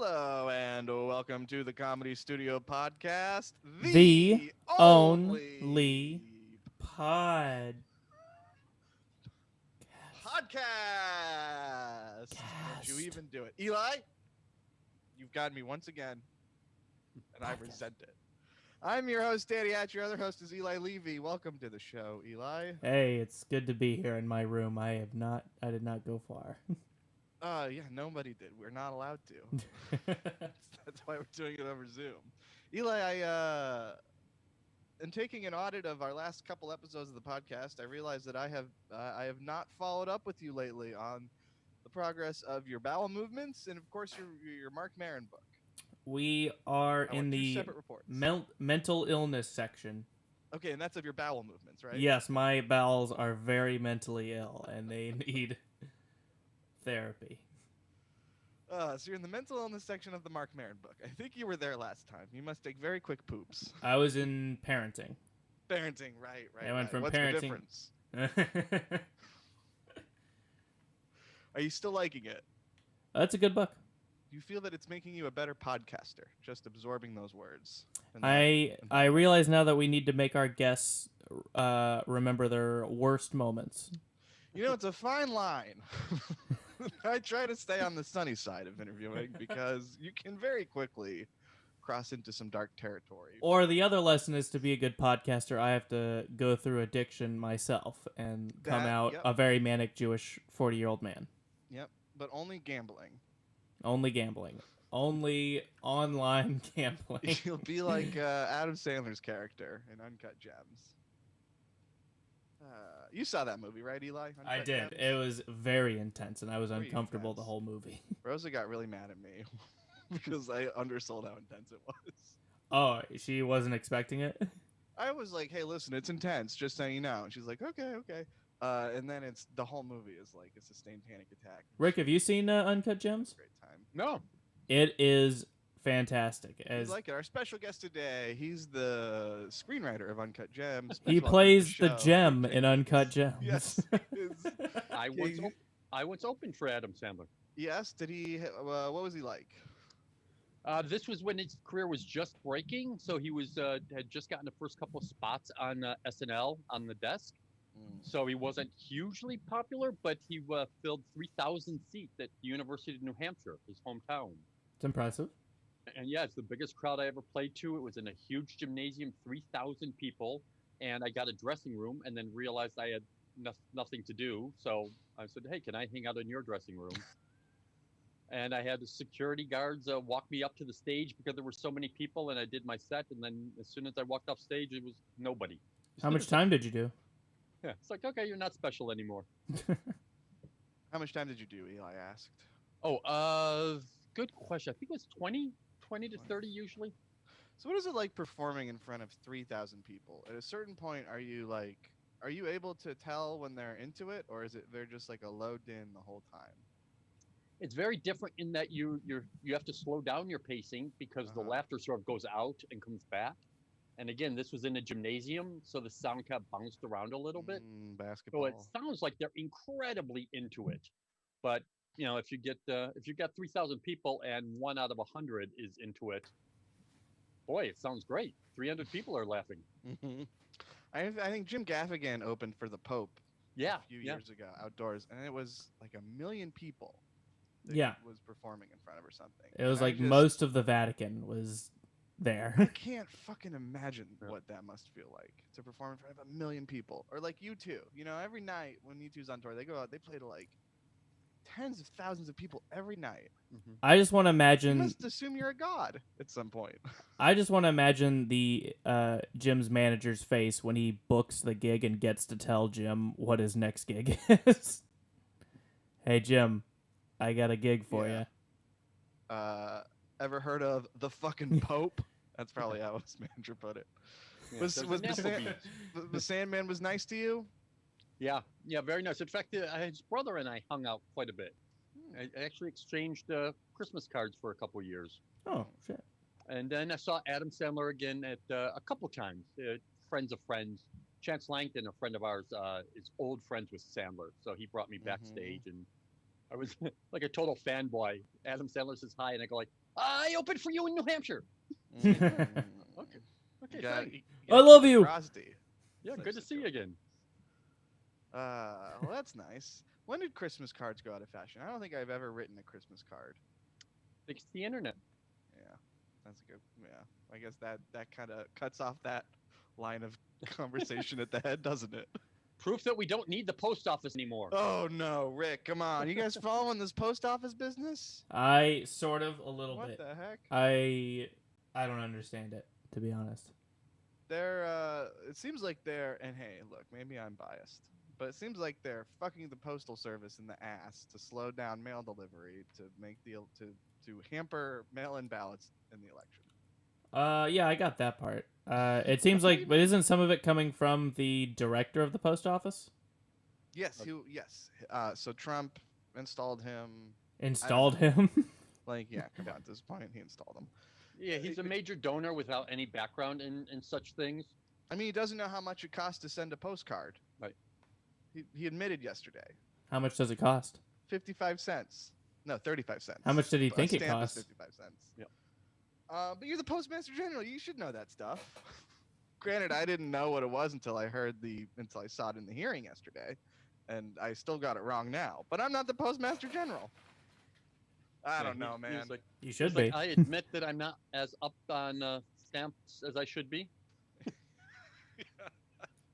Hello and welcome to the Comedy Studio Podcast, The only only pod podcast. Don't you cast even do it. Eli, you've got me once again, and I podcast. resent it. I'm your host, Danny Hatch. Your other host is Eli Levy. Welcome to the show, Eli. Hey, it's good to be here in my room. I did not go far. Yeah, nobody did. We're not allowed to. That's why we're doing it over Zoom. Eli, in taking an audit of our last couple episodes of the podcast, I realized that I have not followed up with you lately on the progress of your bowel movements and, of course, your Mark Maron book. We are I in want two the separate reports. mental illness section. Okay, and that's of your bowel movements, right? Yes, my bowels are very mentally ill and they need therapy. So you're in the mental illness section of the Mark Maron book. I think you were there last time. You must take very quick poops. I was in parenting. Parenting, right. I went from What's parenting. the difference? Are you still liking it? That's a good book. Do you feel that it's making you a better podcaster, just absorbing those words? I realize now that we need to make our guests remember their worst moments. You know, it's a fine line. I try to stay on the sunny side of interviewing because you can very quickly cross into some dark territory. Or the other lesson is to be a good podcaster, I have to go through addiction myself and come out a very manic Jewish 40-year-old man. Yep, but only gambling. Only gambling. Only online gambling. You'll be like Adam Sandler's character in Uncut Gems. You saw that movie, right, Eli? Uncut I did. Gems? It was very intense, and I was Very uncomfortable intense. the whole movie. Rosa got really mad at me because I undersold how intense it was. Oh, she wasn't expecting it? I was like, hey, listen, it's intense, just so you know. And she's like, okay. And then the whole movie is like a sustained panic attack. Rick, have you seen Uncut Gems? Great time. No. It is fantastic. You like it. Our special guest today, he's the screenwriter of Uncut Gems. He Welcome plays to the show. gem in Uncut Gems. Yes. he is. I once opened for Adam Sandler. Yes. Did he? What was he like? This was when his career was just breaking, so he was had just gotten the first couple of spots on SNL on the desk. So he wasn't hugely popular, but he filled 3,000 seats at the University of New Hampshire, his hometown. It's impressive. And yeah, it's the biggest crowd I ever played to. It was in a huge gymnasium, 3,000 people, and I got a dressing room and then realized I had nothing to do. So I said, hey, can I hang out in your dressing room? And I had the security guards walk me up to the stage because there were so many people, and I did my set. And then as soon as I walked off stage, it was nobody. How much time did you do? Yeah, it's like, okay, you're not special anymore. How much time did you do? Eli asked. Oh, good question. I think it was 20 to 30 usually. So what is it like performing in front of 3,000 people? At a certain point, are you able to tell when they're into it, or is it they're just like a low din the whole time? It's very different in that you have to slow down your pacing because the laughter sort of goes out and comes back. And again, this was in a gymnasium, so the sound kind of bounced around a little bit. Basketball. So it sounds like they're incredibly into it. But you know, if you got 3,000 people and 1 out of 100 is into it, boy, it sounds great. 300 people are laughing. Mm-hmm. I think Jim Gaffigan opened for the Pope. Yeah, a few years ago outdoors, and it was like 1 million people. That was performing in front of or something. It was like most of the Vatican was there. I can't fucking imagine what that must feel like to perform in front of 1 million people. Or like U2. You know, every night when U2's on tour, they go out, they play to like tens of thousands of people every night. Mm-hmm. I just want to imagine. You must assume you're a god at some point. I just want to imagine the Jim's manager's face when he books the gig and gets to tell Jim what his next gig is. Hey, Jim, I got a gig for you. Ever heard of the fucking Pope? That's probably how his manager put it. Yeah, the Sandman was nice to you? Yeah, very nice. In fact, his brother and I hung out quite a bit. I actually exchanged Christmas cards for a couple years. Oh, shit. And then I saw Adam Sandler again at a couple times. Friends of friends. Chance Langton, a friend of ours, is old friends with Sandler. So he brought me backstage, and I was like a total fanboy. Adam Sandler says hi, and I go like, I opened for you in New Hampshire. Mm. Okay. Okay, You gotta- fine. you I gotta love keep it you. frosty. Yeah, Such good to a see you joke. again. Well, that's nice. When did Christmas cards go out of fashion? I don't think I've ever written a Christmas card. Thanks to the internet. Yeah, that's a good. Yeah, I guess that kind of cuts off that line of conversation at the head, doesn't it? Proof that we don't need the post office anymore. Oh no, Rick, come on! You guys following this post office business? I sort of a little What bit. the heck? I don't understand it, to be honest. It seems like they're, and hey, look, maybe I'm biased, but it seems like they're fucking the postal service in the ass to slow down mail delivery to make to hamper mail-in ballots in the election. Yeah, I got that part. It seems like, but isn't some of it coming from the director of the post office? Yes, yes. So Trump installed him. Installed him? Like, yeah, come on, at this point, he installed him. Yeah, he's a major donor without any background in such things. I mean, he doesn't know how much it costs to send a postcard. Right. He admitted yesterday. How much does it cost? 55 cents. No, 35 cents. How much did he A think it stamp is cost? 55 cents. Yeah. But you're the Postmaster General. You should know that stuff. Granted, I didn't know what it was until I saw it in the hearing yesterday, and I still got it wrong now. But I'm not the Postmaster General. I don't know, man. He's like, You should he's be. like, I admit that I'm not as up on stamps as I should be.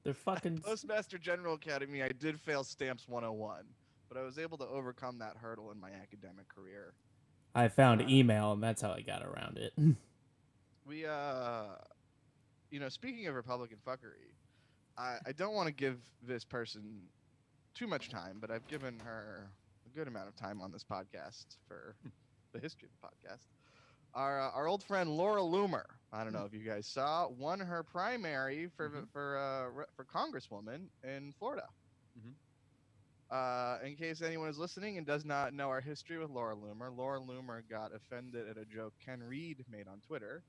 They're fucking. Postmaster General Academy, I did fail Stamps 101, but I was able to overcome that hurdle in my academic career. I found email, and that's how I got around it. We, speaking of Republican fuckery, I don't want to give this person too much time, but I've given her a good amount of time on this podcast for the history of the podcast. Our old friend Laura Loomer, I don't know if you guys saw, won her primary for Congresswoman in Florida. In case anyone is listening and does not know our history with Laura Loomer got offended at a joke Ken Reed made on Twitter.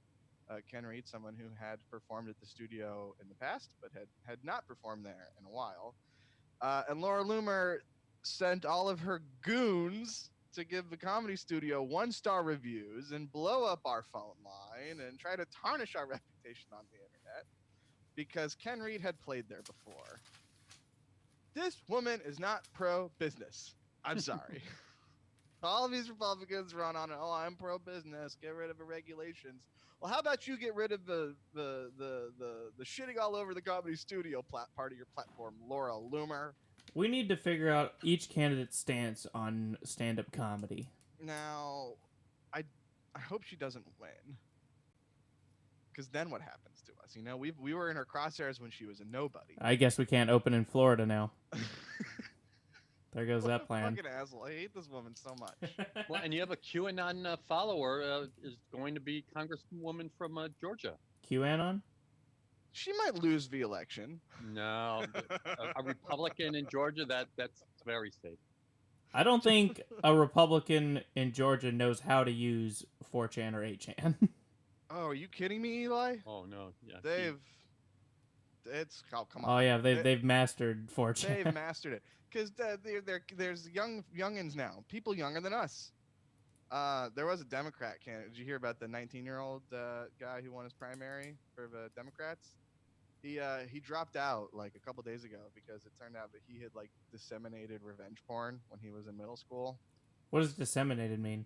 Ken Reed, someone who had performed at the studio in the past, but had not performed there in a while. And Laura Loomer sent all of her goons to give the Comedy Studio 1-star reviews and blow up our phone line and try to tarnish our reputation on the internet because Ken Reed had played there before. This woman is not pro-business. I'm sorry. All of these Republicans run on, oh, I'm pro-business, get rid of the regulations. Well, how about you get rid of the shitting all over the Comedy Studio part of your platform, Laura Loomer? We need to figure out each candidate's stance on stand-up comedy. Now, I hope she doesn't win, because then what happens to us? You know, we were in her crosshairs when she was a nobody. I guess we can't open in Florida now. There goes that plan. Fucking asshole! I hate this woman so much. Well, and you have a QAnon follower is going to be Congresswoman from Georgia. QAnon? She might lose the election. No, a Republican in Georgia, that's very safe. I don't think a Republican in Georgia knows how to use 4chan or 8chan. Oh, are you kidding me, Eli? Oh no, yeah. Come on. Oh yeah, they've mastered 4chan. They've mastered it because there's youngins now, people younger than us. There was a Democrat candidate. Did you hear about the 19-year-old guy who won his primary for the Democrats? He dropped out like a couple days ago because it turned out that he had like disseminated revenge porn when he was in middle school. What does disseminated mean?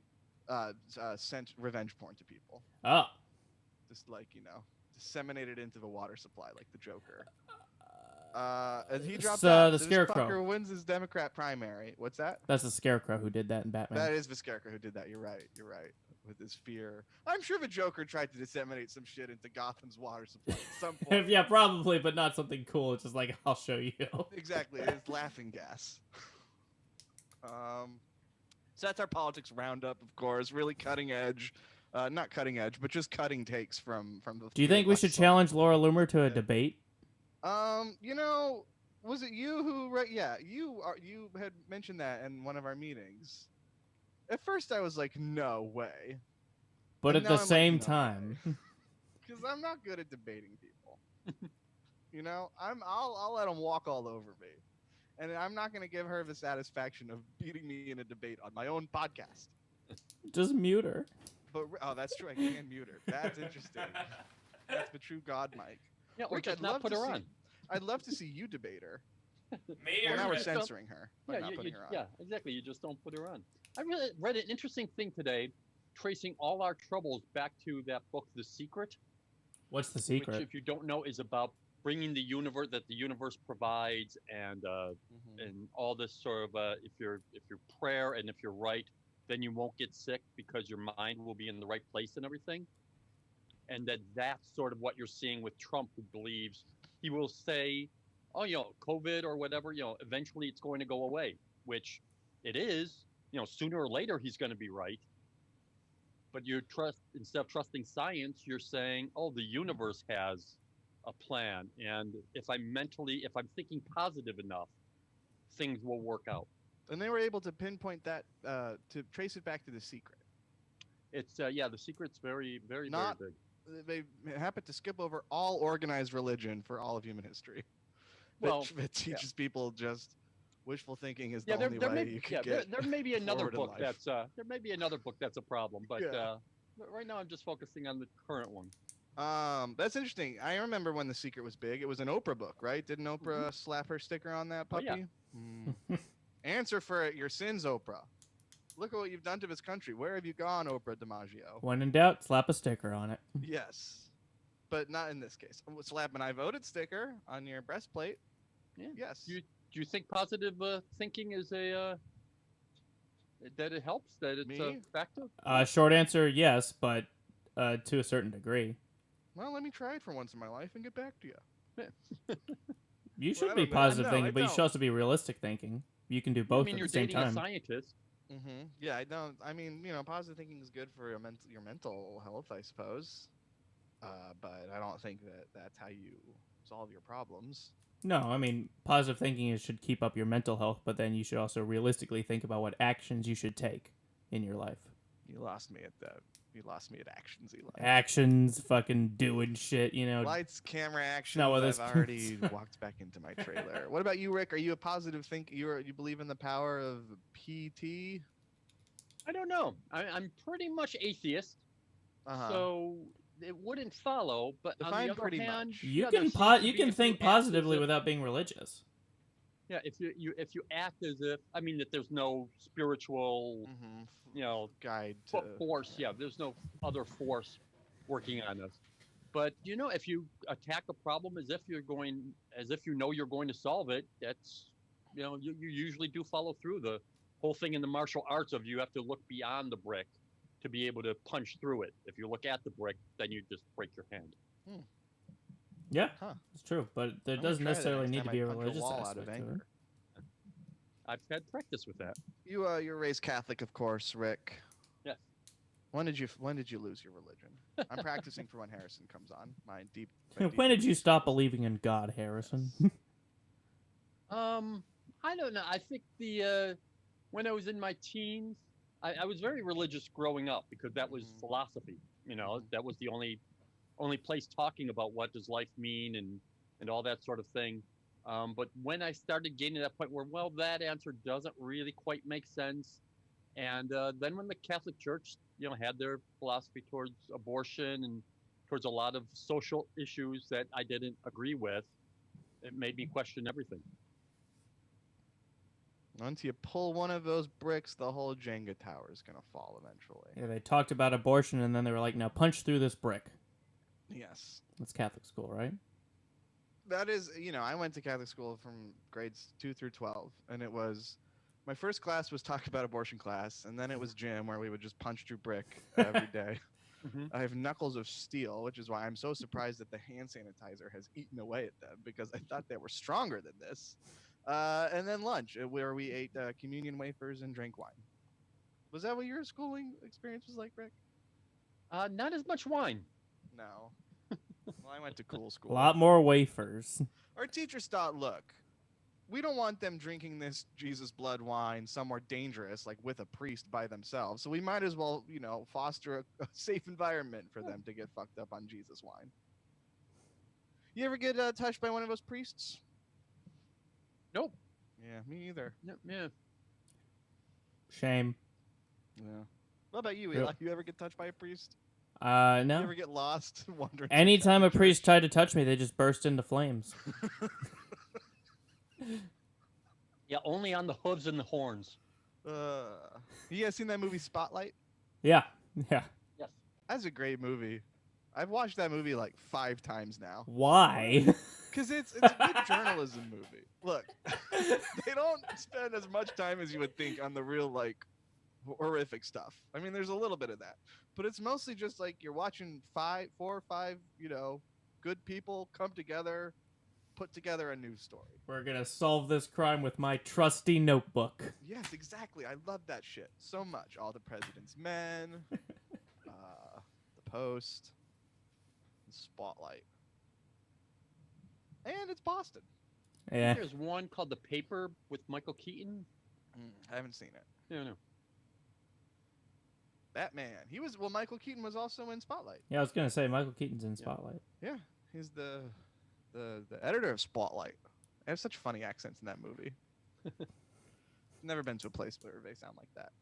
Sent revenge porn to people. Oh. Just like, disseminated into the water supply like the Joker. And he dropped out. The This Scarecrow fucker wins his Democrat primary. What's that? That's the Scarecrow who did that in Batman. That is the Scarecrow who did that. You're right. With his fear. I'm sure the Joker tried to disseminate some shit into Gotham's water supply at some point. Yeah, probably, but not something cool. It's just like, I'll show you. Exactly. It's laughing gas. So that's our politics roundup, of course. Really cutting edge. Not cutting edge, but just cutting takes from the. Do you think we should challenge Laura Loomer to a debate? Was it you who? Yeah, you had mentioned that in one of our meetings. At first, I was like, "No way," but and at the I'm same like, no time, because I'm not good at debating people. I'll let them walk all over me, and I'm not going to give her the satisfaction of beating me in a debate on my own podcast. just mute her. But oh, that's true. I can mute her. That's interesting. That's the true God mic. Yeah, or Rick, just I'd not love put to her see- on. I'd love to see you debate her. Me Well, or now we're just don't- censoring her by not putting her on. Yeah, exactly. You just don't put her on. I really read an interesting thing today, tracing all our troubles back to that book, The Secret, What's the which, secret? if you don't know, is about bringing the universe that the universe provides, and all this sort of if your prayer and if you're right, then you won't get sick because your mind will be in the right place and everything. And that's sort of what you're seeing with Trump, who believes he will say, oh, COVID or whatever, eventually it's going to go away, which it is, sooner or later he's going to be right. But instead of trusting science, you're saying, oh, the universe has a plan. And if I'm thinking positive enough, things will work out. And they were able to pinpoint that, to trace it back to The Secret. It's, The Secret's very, very, Not- very big. They happened to skip over all organized religion for all of human history. Well, It teaches people just wishful thinking is the there only way may, you can get. there may be another forward in book life. that's a problem, but Yeah. right now I'm just focusing on the current one. That's interesting. I remember when The Secret was big. It was an Oprah book, right? Didn't Oprah slap her sticker on that Oh, puppy? yeah. Answer for your sins, Oprah. Look at what you've done to this country. Where have you gone, Oprah DiMaggio? When in doubt, slap a sticker on it. Yes, but not in this case. Slap an I voted sticker on your breastplate. Yeah. Yes. Do you think positive thinking is that it helps, that it's Me? effective? Short answer, yes, but to a certain degree. Well, let me try it for once in my life and get back to you. You should I be don't know. positive No, thinking, I but you don't. should also be realistic thinking. You can do both I mean, at you're the same dating a time. scientist. Mm-hmm. Yeah, I don't. I mean, positive thinking is good for your mental health, I suppose. But I don't think that's how you solve your problems. No, I mean, positive thinking should keep up your mental health, but then you should also realistically think about what actions you should take in your life. You lost me at actions, Eli. Actions, fucking doing shit, Lights, camera, action. not what I've this already walked back into my trailer. What about you, Rick? Are you a positive thinker? You believe in the power of PT? I don't know. I'm pretty much atheist, Uh-huh. so it wouldn't follow. But on Define the other pretty hand, much. You there can seems to you be, can if think act as positively if- without being religious. Yeah, if you act as if, that there's no spiritual Mm-hmm. Guide to force. Yeah, there's no other force working on us. But if you attack a problem as if you're going to solve it, that's you usually do follow through. The whole thing in the martial arts of you have to look beyond the brick to be able to punch through it. If you look at the brick, then you just break your hand. Yeah, Huh. it's true, but there I'm gonna doesn't try that necessarily next need time to I be a punch religious wall out aspect of to it. anger. I've had practice with that. You're raised Catholic, of course, Rick. Yes. When did you lose your religion? I'm practicing for when Harrison comes on. My deep. When did you stop believing in God, Harrison? I don't know. I think when I was in my teens, I was very religious growing up because that was philosophy. That was the only place talking about what does life mean and all that sort of thing. But when I started getting to that point where, well, that answer doesn't really quite make sense, and then when the Catholic Church, had their philosophy towards abortion and towards a lot of social issues that I didn't agree with, it made me question everything. Once you pull one of those bricks, the whole Jenga tower is gonna fall eventually. Yeah, they talked about abortion, and then they were like, "Now punch through this brick." Yes. That's Catholic school, right? That is, I went to Catholic school from grades 2 through 12, and it was my first class was talk about abortion class, and then it was gym where we would just punch through brick every day. Mhm. I have knuckles of steel, which is why I'm so surprised that the hand sanitizer has eaten away at them because I thought they were stronger than this. And then lunch, where we ate communion wafers and drank wine. Was that what your schooling experience was like, Rick? Not as much wine. No. Well, I went to cool A school. lot more wafers. Our teachers thought, look, we don't want them drinking this Jesus blood wine somewhere dangerous, like with a priest by themselves. So we might as well, foster a safe environment for them to get fucked up on Jesus wine. You ever get touched by one of those priests? Nope. Yeah, me either. Yeah. Shame. Yeah. What about you, Real- Eli? You ever get touched by a priest? You No. ever get lost wandering? Anytime a priest tried to touch me, they just burst into flames. Yeah, only on the hooves and the horns. You guys seen that movie Spotlight? Yeah. Yeah. Yes. That's a great movie. I've watched that movie like 5 times now. Why? Because it's a good journalism movie. Look, they don't spend as much time as you would think on the real, like, horrific stuff. I mean, there's a little bit of that. But it's mostly just like you're watching 4 or 5, good people come together, put together a news story. We're gonna solve this crime with my trusty notebook. Yes, exactly. I love that shit so much. All the President's Men, The Post, Spotlight. And it's Boston. Yeah. There's one called The Paper with Michael Keaton. I haven't seen it. No. Batman. Michael Keaton was also in Spotlight. Yeah, I was gonna say Michael Keaton's in Spotlight. Yeah, he's the editor of Spotlight. They have such funny accents in that movie. Never been to a place where they sound like that.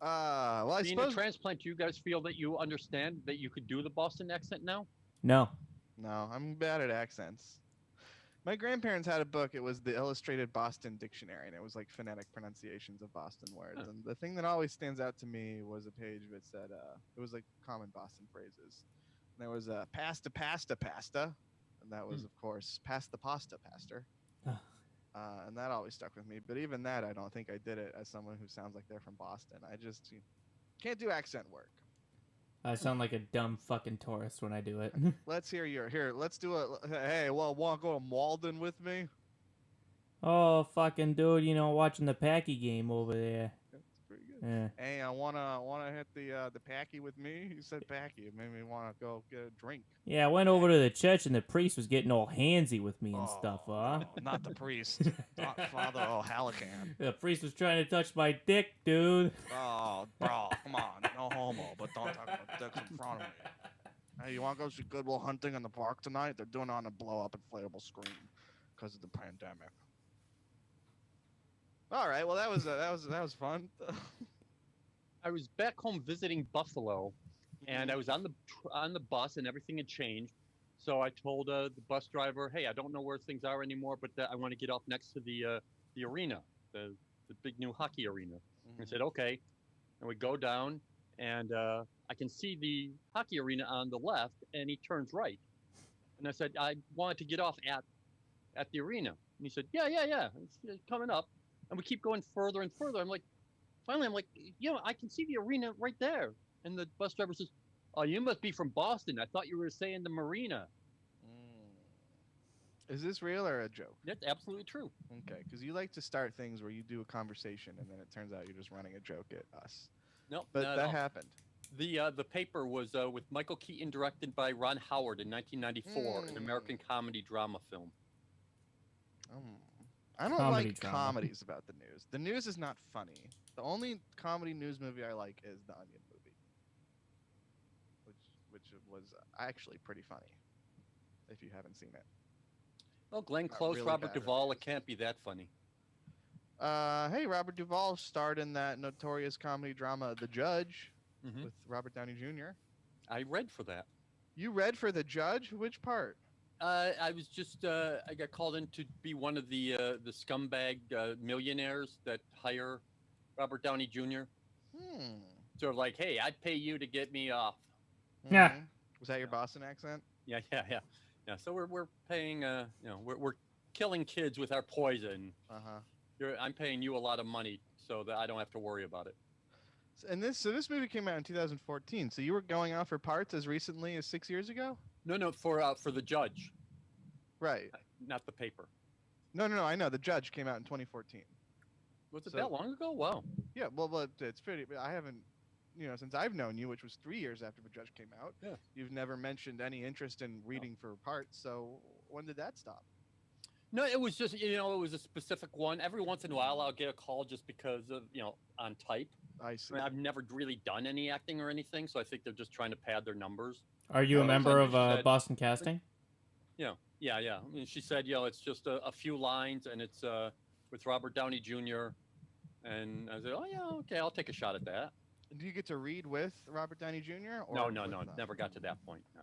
Well, I Being suppose a transplant, do you guys feel that you understand that you could do the Boston accent now? No. no, I'm bad at accents. My grandparents had a book. It was the Illustrated Boston Dictionary, and it was like phonetic pronunciations of Boston words. Huh. And the thing that always stands out to me was a page that said it was like common Boston phrases. And there was pasta, and that was of course pass the pasta, pastor. And that always stuck with me. But even that, I don't think I did it as someone who sounds like they're from Boston. I just can't do accent work. I sound like a dumb fucking tourist when I do it. Let's hear here. Let's do it. Hey, well, want to go to Malden with me? Oh, fucking dude, watching the Packy game over there. That's pretty good. Yeah. Hey, I wanna hit the Packy with me. You said Packy. It made me want to go get a drink. Yeah, I went over to the church and the priest was getting all handsy with me and Oh, stuff, no, not the priest. Father O'Halligan. The priest was trying to touch my dick, dude. Oh, bro, come on. No homo, but don't talk about dicks in front of me. Hey, you want to go see Goodwill Hunting in the park tonight? They're doing it on a blow-up inflatable screen because of the pandemic. All right, well that was fun. I was back home visiting Buffalo, and I was on the bus, and everything had changed. So I told the bus driver, "Hey, I don't know where things are anymore, but I want to get off next to the arena, the big new hockey arena." And I said, "Okay." And we go down, and I can see the hockey arena on the left, and he turns right. And I said, "I wanted to get off at the arena." And he said, "Yeah. It's coming up." And we keep going further and further. Finally, I'm like, I can see the arena right there. And the bus driver says, "Oh, you must be from Boston. I thought you were saying the marina." Is this real or a joke? That's absolutely true. Okay, because you like to start things where you do a conversation and then it turns out you're just running a joke at us. No, But not at that all. happened. The paper was with Michael Keaton, directed by Ron Howard in 1994, an American comedy drama film. I don't Comedy like drama. comedies about the news. The news is not funny. The only comedy news movie I like is the Onion movie, which was actually pretty funny. If you haven't seen it. Well, Glenn Not Close, really Robert bad Duvall, reviews. it can't be that funny. Hey, Robert Duvall starred in that notorious comedy drama The Judge Mhm. with Robert Downey Jr. I read for that. You read for The Judge? Which part? I was just I got called in to be one of the scumbag millionaires that hire Robert Downey Jr. Sort of like, "Hey, I'd pay you to get me off." Yeah. Mhm. Was that your Boston accent? Yeah. So we're paying we're killing kids with our poison. I'm paying you a lot of money so that I don't have to worry about it. And this movie came out in 2014. So you were going out for parts as recently as 6 years ago? No, for The Judge, Right. not The Paper. No. I know. The Judge came out in 2014. Was it So- that long ago? Wow. Yeah. Well, it's pretty. I haven't, since I've known you, which was 3 years after The Judge came out. Yeah. You've never mentioned any interest in reading for parts. So when did that stop? No, it was just it was a specific one. Every once in a while, I'll get a call just because of on type. I see. I mean, I've never really done any acting or anything, so I think they're just trying to pad their numbers. Are you a Well, member of somebody said- Boston Casting? Yeah. I mean, she said, it's just a few lines, and it's with Robert Downey Jr. And I said, "Oh yeah, okay, I'll take a shot at that." Do you get to read with Robert Downey Jr.? Or No, with, never got to that point. No.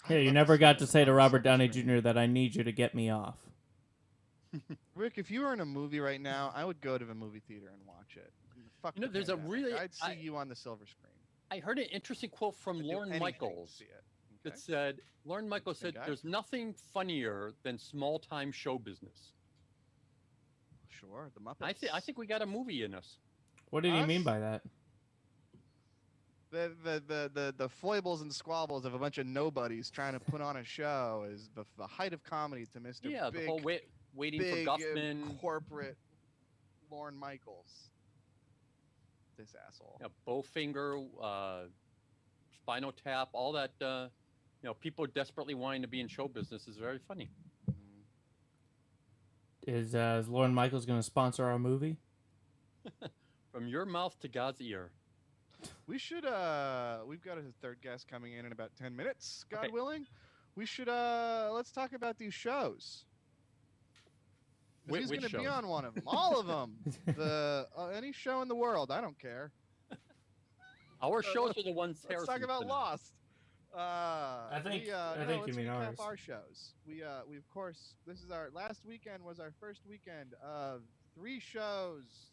Yeah, I'd you love never see got him to say on to the Robert silver Downey screen. Jr. that I need you to get me off. Rick, if you were in a movie right now, I would go to the movie theater and watch it. Fuck You know, the there's a pandemic. really- I'd see you on the silver screen. I heard an interesting quote from I'd do Lorne anything to Michaels see it. that Okay. said, Lorne Michaels Good said, guy. there's nothing funnier than small-time show business. Sure, the Muppets. I think we got a movie in us. What did he mean Us? by that? The foibles and squabbles of a bunch of nobodies trying to put on a show is the height of comedy to Mr. Yeah, Big, the whole waiting for big Guffman. corporate Lorne Michaels. This asshole. Yeah, Bowfinger, Spinal Tap, all that. People desperately wanting to be in show business is very funny. Is Lorne Michaels going to sponsor our movie? From your mouth to God's ear. We should we've got a third guest coming in about 10 minutes, God Okay. willing. We should let's talk about these shows. 'Cause he's Which going to be shows? on one of them. All of them. Any show in the world, I don't care. Our shows are the ones. Let's talk Harrison's about been in. Lost. I think you let's mean recap ours. our shows. We of course, this is our last weekend was our first weekend of 3 shows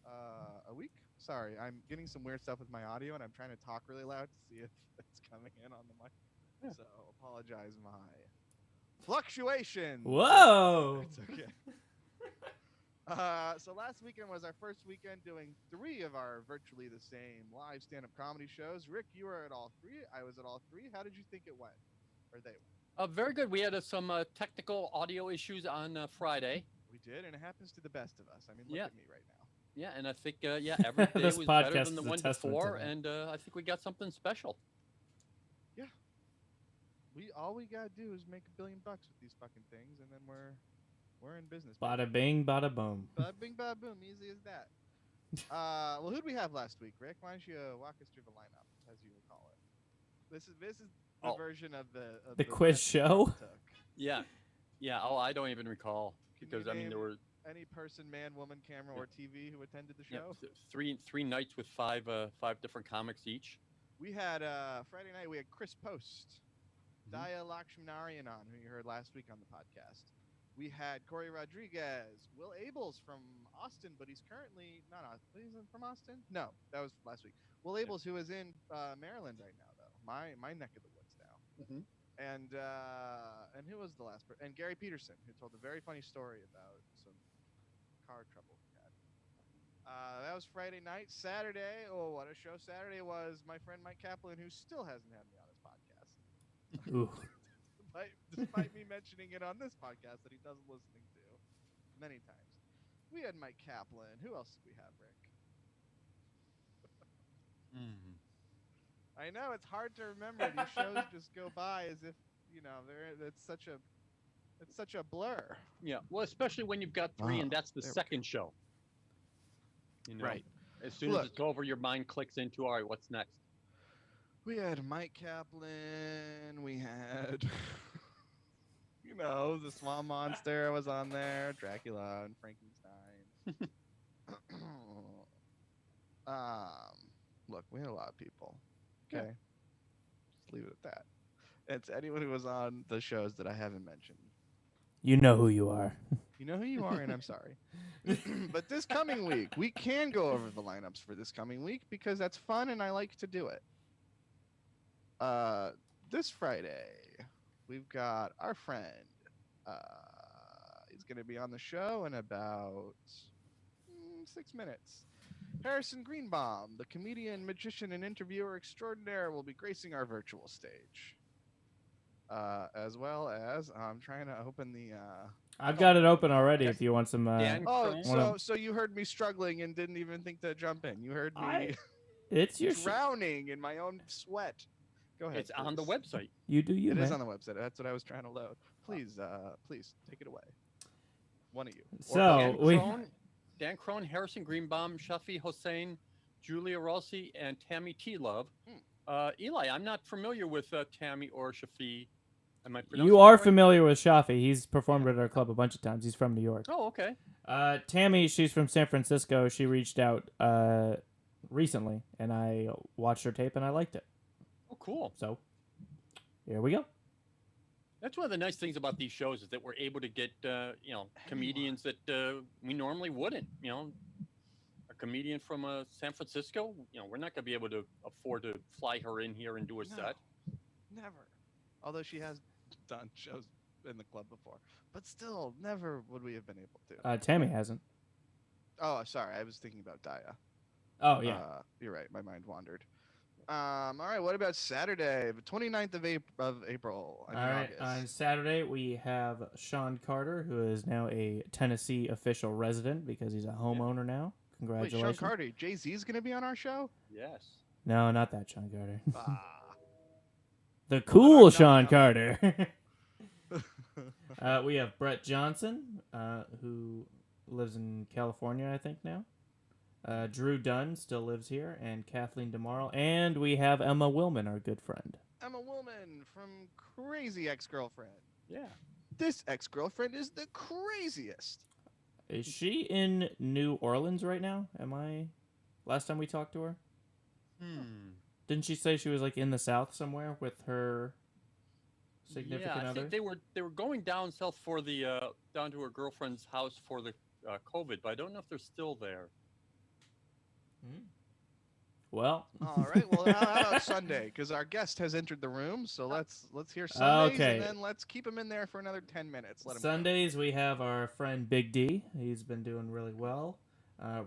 a week. Sorry, I'm getting some weird stuff with my audio and I'm trying to talk really loud to see if it's coming in on the mic. Yeah. So apologize my fluctuations. Whoa! It's okay. So last weekend was our first weekend doing 3 of our virtually the same live stand-up comedy shows. Rick, you were at all 3. I was at all 3. How did you think it went? Or they went? Very good. We had some technical audio issues on Friday. We did, and it happens to the best of us. I mean, look Yeah. at me right now. Yeah, and I think every day This was better podcast than the is a one testament to before, that. and I think we got something special. All we gotta do is make $1 billion with these fucking things, and then we're in business. Bada bing, bada boom. Bada bing, bada boom, easy as that. Well, who'd we have last week, Rick? Why don't you walk us through the lineup, as you would call it? This is the Oh. version of The quiz test show? we took. Yeah. Oh, I don't even recall Can because you I mean there name were any person, man, woman, camera, or TV who attended the yeah, show? three nights with five different comics each. We had Friday night. We had Chris Post, Mhm. Daya Lakshminarayan on, who you heard last week on the podcast. We had Corey Rodriguez, Will Abels from Austin, but he's currently not Austin. He's from Austin? No, that was last week. Will Abels, who is in Maryland right now, though, my neck of the woods now. Mhm. And who was the last person? And Gary Peterson, who told a very funny story about some car trouble he had. That was Friday night. Saturday, oh, what a show Saturday was. My friend Mike Kaplan, who still hasn't had me on his podcast. Ooh. Despite me mentioning it on this podcast that he doesn't listening to many times. We had Mike Kaplan. Who else did we have, Rick? I know it's hard to remember. These shows just go by as if it's such a blur. Yeah. Well, especially when you've got 3 and that's the there we second show. You know, Right. As soon Look. as it's over, your mind clicks into, all right, what's next? We had Mike Kaplan. We had, the Swamp Monster was on there, Dracula and Frankenstein. Look, we had a lot of people. Okay, just leave it at that. It's anyone who was on the shows that I haven't mentioned. You know who you are. You know who you are, and I'm sorry. But this coming week, we can go over the lineups for this coming week because that's fun and I like to do it. This Friday, we've got our friend. He's going to be on the show in about 6 minutes. Harrison Greenbaum, the comedian, magician, and interviewer extraordinaire, will be gracing our virtual stage. As well as, I'm trying to open the... I've got it open already if you want some... Dan Oh, Crone? so you heard me struggling and didn't even think to jump in. You heard me It's your... drowning in my own sweat. Go ahead. It's on the please. website. You do you, It man. is on the website. That's what I was trying to load. Please take it away. One of you. Or So, both. Dan Crone, Harrison Greenbaum, Shafi Hossein, Julia Rossi, and Tammy T. Love. Eli, I'm not familiar with Tammy or Shafi. Am I pronouncing You that are right? familiar with Shafi. He's performed at our club a bunch of times. He's from New York. Oh, okay. Tammy, she's from San Francisco. She reached out recently, and I watched her tape, and I liked it. Oh, cool. So, here we go. That's one of the nice things about these shows is that we're able to get, comedians that we normally wouldn't. A comedian from San Francisco, we're not going to be able to afford to fly her in here and do a set. Never. Although she has done shows in the club before. But still, never would we have been able to. Tammy hasn't. Oh, sorry. I was thinking about Daya. Oh, yeah. You're right. My mind wandered. All right. What about Saturday, the 29th of April? All right. August. On Saturday, we have Sean Carter, who is now a Tennessee official resident because he's a homeowner now. Wait, Congratulations. Sean Carter, Jay-Z's going to be on our show? Yes. No, not that Sean Carter. The No, cool no, Sean no. Carter. We have Brett Johnson, who lives in California, I think, now. Drew Dunn still lives here, and Kathleen DeMarle. And we have Emma Willman, our good friend. Emma Willman from Crazy Ex-Girlfriend. Yeah. This ex-girlfriend is the craziest. Is she in New Orleans right now? Last time we talked to her? Didn't she say she was like in the South somewhere with her significant I other? think they were going down south for the down to her girlfriend's house for the COVID, but I don't know if they're still there. Well, All right. Well, how about Sunday? Because our guest has entered the room, so let's hear Sundays, Okay. and then let's keep him in there for another 10 minutes. Let him Sundays we have our friend Big D. He's been doing really well.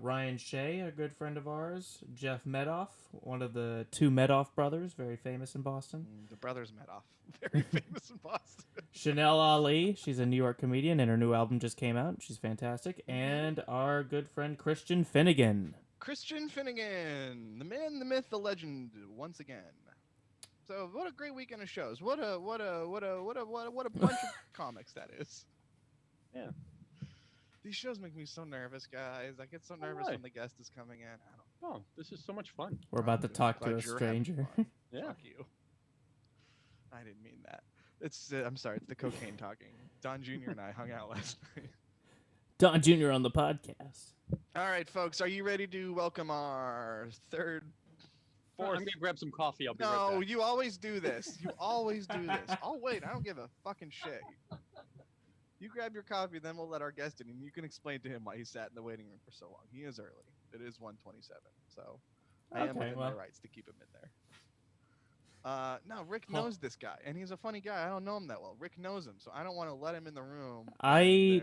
Ryan Shea, a good friend of ours. Jeff Medoff, one of the two Medoff brothers, very famous in Boston. The brothers met off. Very famous in Boston. Chanel Ali, she's a New York comedian, and her new album just came out. She's fantastic. And our good friend Christian Finnegan. Christian Finnegan, the man, the myth, the legend, once again. So what a great weekend of shows. What a bunch of comics that is. Yeah. These shows make me so nervous, guys. I get so nervous when the guest is coming in. Oh, this is so much fun. We're about to I'm talk glad to a you're having stranger. fun. Yeah. Fuck you. I didn't mean that. It's I'm sorry. It's the cocaine talking. Don Jr. and I hung out last night. Don Jr. on the podcast. All right, folks. Are you ready to welcome our third, I'm fourth? gonna grab some coffee. I'll be right No, back. you always do this. You always do this. Oh wait, I don't give a fucking shit. You grab your coffee, then we'll let our guest in, and you can explain to him why he sat in the waiting room for so long. He is early. It is 1:27, so I am within my rights to keep him in there. No, Rick knows this guy, and he's a funny guy. I don't know him that well. Rick knows him, so I don't want to let him in the room. I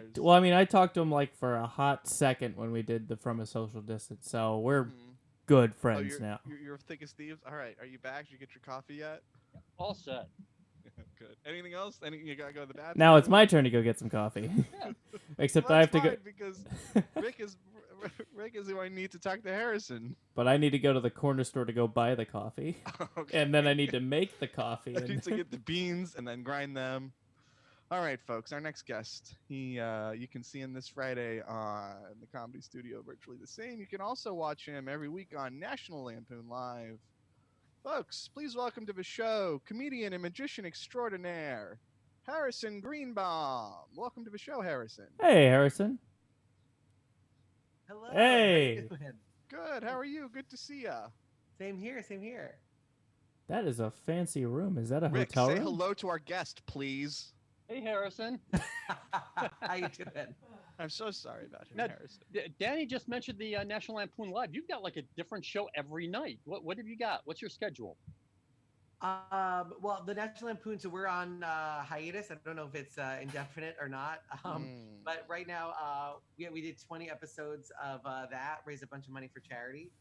talked to him like for a hot second when we did the From a Social Distance, so we're good friends now. You're thick as thieves. All right, are you back? Did you get your coffee yet? All set. Good. Anything else? You gotta go to the bathroom? Now it's my turn to go get some coffee. Except Well, I have to that's go fine, because Rick is who I need to talk to Harrison. But I need to go to the corner store to go buy the coffee. Okay. And then I need to make the coffee. I need to get the beans and then grind them. All right, folks. Our next guest. You can see him this Friday on the Comedy Studio, virtually the same. You can also watch him every week on National Lampoon Live. Folks, please welcome to the show comedian and magician extraordinaire, Harrison Greenbaum. Welcome to the show, Harrison. Hey, Harrison. Hello. Hey. How you doing? Good. How are you? Good to see ya. Same here. Same here. That is a fancy room. Is that a Rick, hotel say room? hello to our guest, please. Hey, Harrison. How you doing? I'm so sorry about him, Now, Harrison. Danny just mentioned the National Lampoon Live. You've got like a different show every night. What have you got? What's your schedule? Well, the National Lampoon. So we're on hiatus. I don't know if it's indefinite or not. But right now, we did 20 episodes of that. Raised a bunch of money for charity,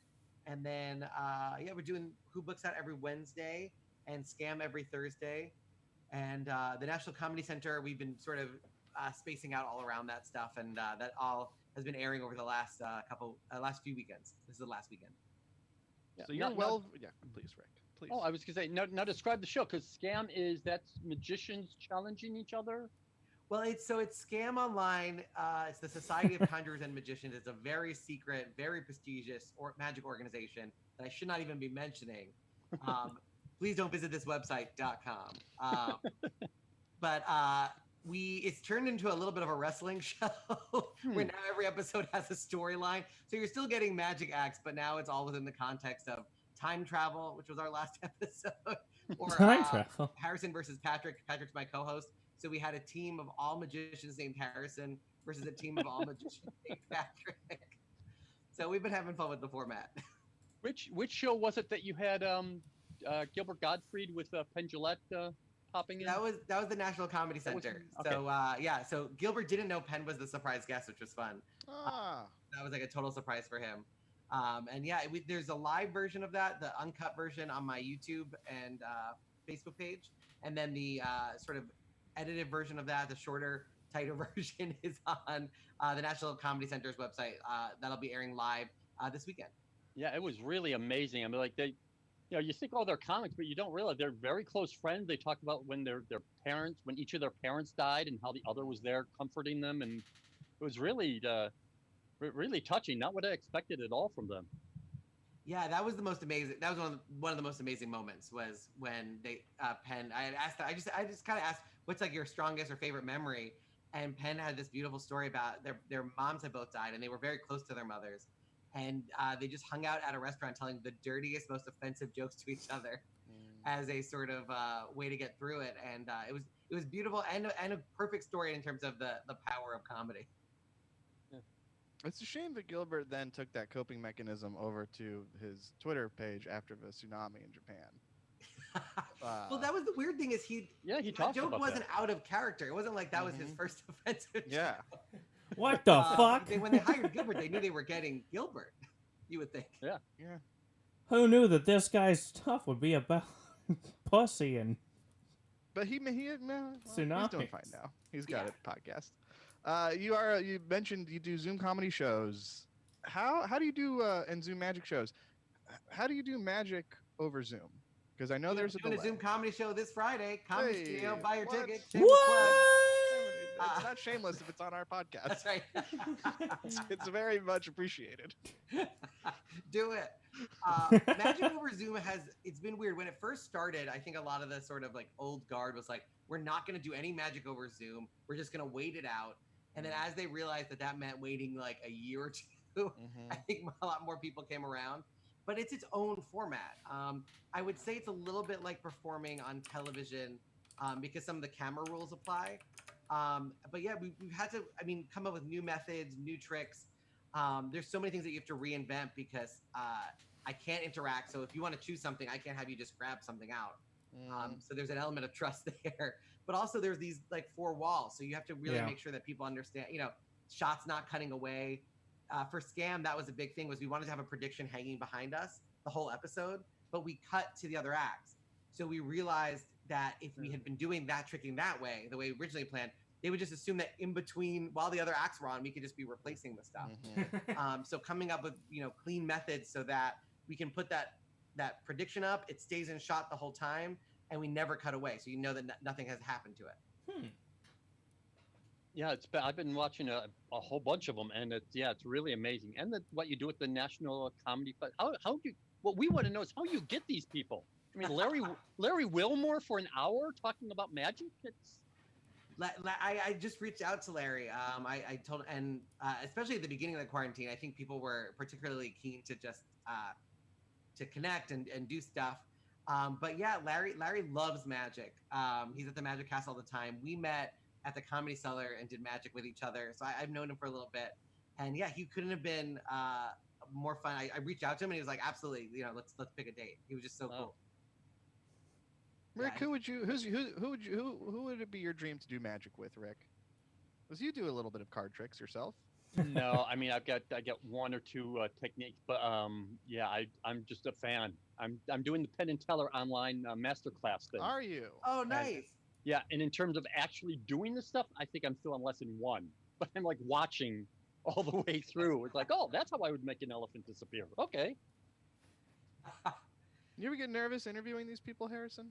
and then we're doing Who Books Out every Wednesday and Scam every Thursday, and the National Comedy Center. We've been sort of spacing out all around that stuff, and that all has been airing over the last last few weekends. This is the last weekend. Yeah, So you're please, Rick. Please. Oh, I was gonna say now describe the show, because Scam that's magicians challenging each other. Well, it's Scam Online. It's the Society of Conjurers and Magicians. It's a very secret, very prestigious magic organization that I should not even be mentioning. Please don't visit this website.com. but it's turned into a little bit of a wrestling show where now every episode has a storyline. So you're still getting magic acts, but now it's all within the context of time travel, which was our last episode, or Time travel. Harrison versus Patrick. Patrick's my co-host. So we had a team of all magicians named Harrison versus a team of all magicians named Patrick. So we've been having fun with the format. Which show was it that you had Gilbert Gottfried with Penn Jillette popping in? That was the National Comedy Center. Okay. So so Gilbert didn't know Penn was the surprise guest, which was fun. Ah. That was like a total surprise for him. And yeah, there's a live version of that, the uncut version on my YouTube and Facebook page, and then the sort of edited version of that, the shorter, tighter version, is on the National Comedy Center's website. That'll be airing live this weekend. Yeah, it was really amazing. I mean, like you think all their comics, but you don't realize they're very close friends. They talk about when their parents, when each of their parents died, and how the other was there comforting them, and it was really really touching. Not what I expected at all from them. Yeah, that was the most amazing. That was one of the most amazing moments was when they Penn. I had asked. I just kind of asked, what's like your strongest or favorite memory? And Penn had this beautiful story about their moms had both died, and they were very close to their mothers, and they just hung out at a restaurant telling the dirtiest, most offensive jokes to each other as a sort of way to get through it. And it was beautiful and a perfect story in terms of the power of comedy. It's a shame that Gilbert then took that coping mechanism over to his Twitter page after the tsunami in Japan. Well, that was the weird thing is he that talked joke about wasn't that. out of character. It wasn't like that was his first offensive Yeah. joke. What the fuck? When they hired Gilbert, they knew they were getting Gilbert, you would think. Yeah. Who knew that this guy's stuff would be about pussy and But he's doing Tsunami. fine now. He's got a podcast. You mentioned you do Zoom comedy shows. How do you do and Zoom magic shows? How do you do magic over Zoom? Because I know there's doing a Zoom comedy show this Friday. Comedy Studio, buy your what? ticket. what? It's not shameless if it's on our podcast. That's right. It's very much appreciated. Do it. Magic over Zoom it's been weird. When it first started, I think a lot of the sort of like old guard was like, we're not going to do any magic over Zoom. We're just going to wait it out. And then as they realized that meant waiting like a year or two, I think a lot more people came around. But it's its own format. I would say it's a little bit like performing on television because some of the camera rules apply. But yeah, we've had to, come up with new methods, new tricks. There's so many things that you have to reinvent because I can't interact. So if you want to choose something, I can't have you just grab something out. So there's an element of trust there. But also there's these like 4 walls. So you have to really make sure that people understand, shots not cutting away. For Scam, that was a big thing was we wanted to have a prediction hanging behind us the whole episode, but we cut to the other acts. So we realized that if we had been doing that tricking that way, the way we originally planned, they would just assume that in between while the other acts were on, we could just be replacing the stuff. So coming up with, clean methods so that we can put that prediction up, it stays in shot the whole time, and we never cut away. So you know that nothing has happened to it. Yeah, I've been watching a whole bunch of them, and it's really amazing. And what you do with the National Comedy Fest, what we want to know is how you get these people. I mean, Larry Wilmore for an hour talking about magic. I just reached out to Larry. I told, and especially at the beginning of the quarantine, I think people were particularly keen to just to connect and do stuff. But yeah, Larry loves magic. He's at the Magic Cast all the time. We met at the Comedy Cellar and did magic with each other. So I've known him for a little bit. And yeah, he couldn't have been more fun. I reached out to him and he was like, absolutely, let's pick a date. He was just so cool. Rick, who would it be your dream to do magic with, Rick? Because you do a little bit of card tricks yourself. No, I mean I got 1 or 2 techniques, but I'm just a fan. I'm doing the Penn and Teller online masterclass thing. Are you? Oh, nice. And in terms of actually doing this stuff, I think I'm still on lesson 1, but I'm like watching all the way through. It's like, oh, that's how I would make an elephant disappear. Okay. You ever get nervous interviewing these people, Harrison?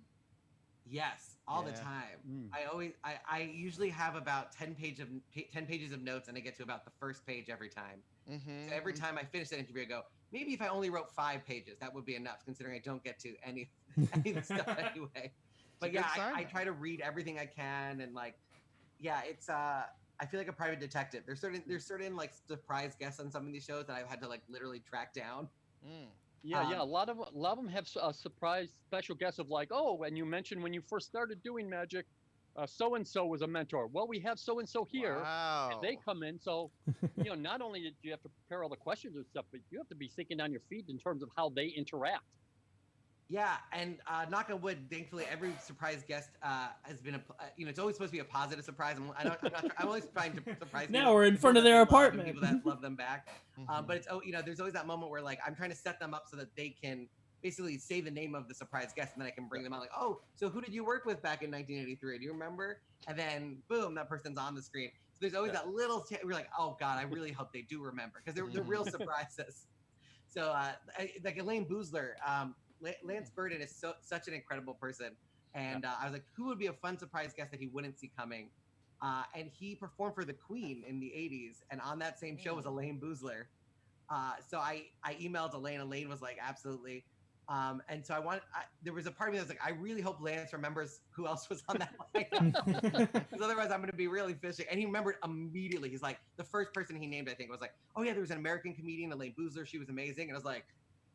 Yes, all the time. I usually have about 10 pages of notes, and I get to about the first page every time. So every time I finish that interview, I go, maybe if I only wrote 5 pages, that would be enough, considering I don't get to any of the stuff anyway. But a good yeah, sign, I though. try to read everything I can, and like, yeah, it's I feel like a private detective. There's certain like surprise guests on some of these shows that I've had to like literally track down. Yeah. A lot of them have a surprise special guest of like, oh, and you mentioned when you first started doing magic, so and so was a mentor. Well, we have so and so here. Wow. And they come in, so not only did you have to prepare all the questions and stuff, but you have to be thinking on your feet in terms of how they interact. Yeah, and knock on wood, thankfully every surprise guest has been it's always supposed to be a positive surprise. I'm always trying to surprise people. Now we're in front of People their that they love and apartment. people that love them back. Mhm. But it's there's always that moment where like I'm trying to set them up so that they can basically say the name of the surprise guest, and then I can bring them out like, oh, so who did you work with back in 1983? Do you remember? And then boom, that person's on the screen. So there's always that little we're like, oh god, I really hope they do remember, because they're real surprises. So like Elaine Boozler, Lance Burden is such an incredible person, and I was like, who would be a fun surprise guest that he wouldn't see coming? And he performed for the Queen in the 80s, and on that same show was Elaine Boozler. So I emailed Elaine. Elaine was like, absolutely. And so there was a part of me that was like, I really hope Lance remembers who else was on that lineup, because otherwise I'm going to be really fishing. And he remembered immediately. He's like, the first person he named, I think, was like, oh yeah, there was an American comedian, Elaine Boozler. She was amazing. And I was like,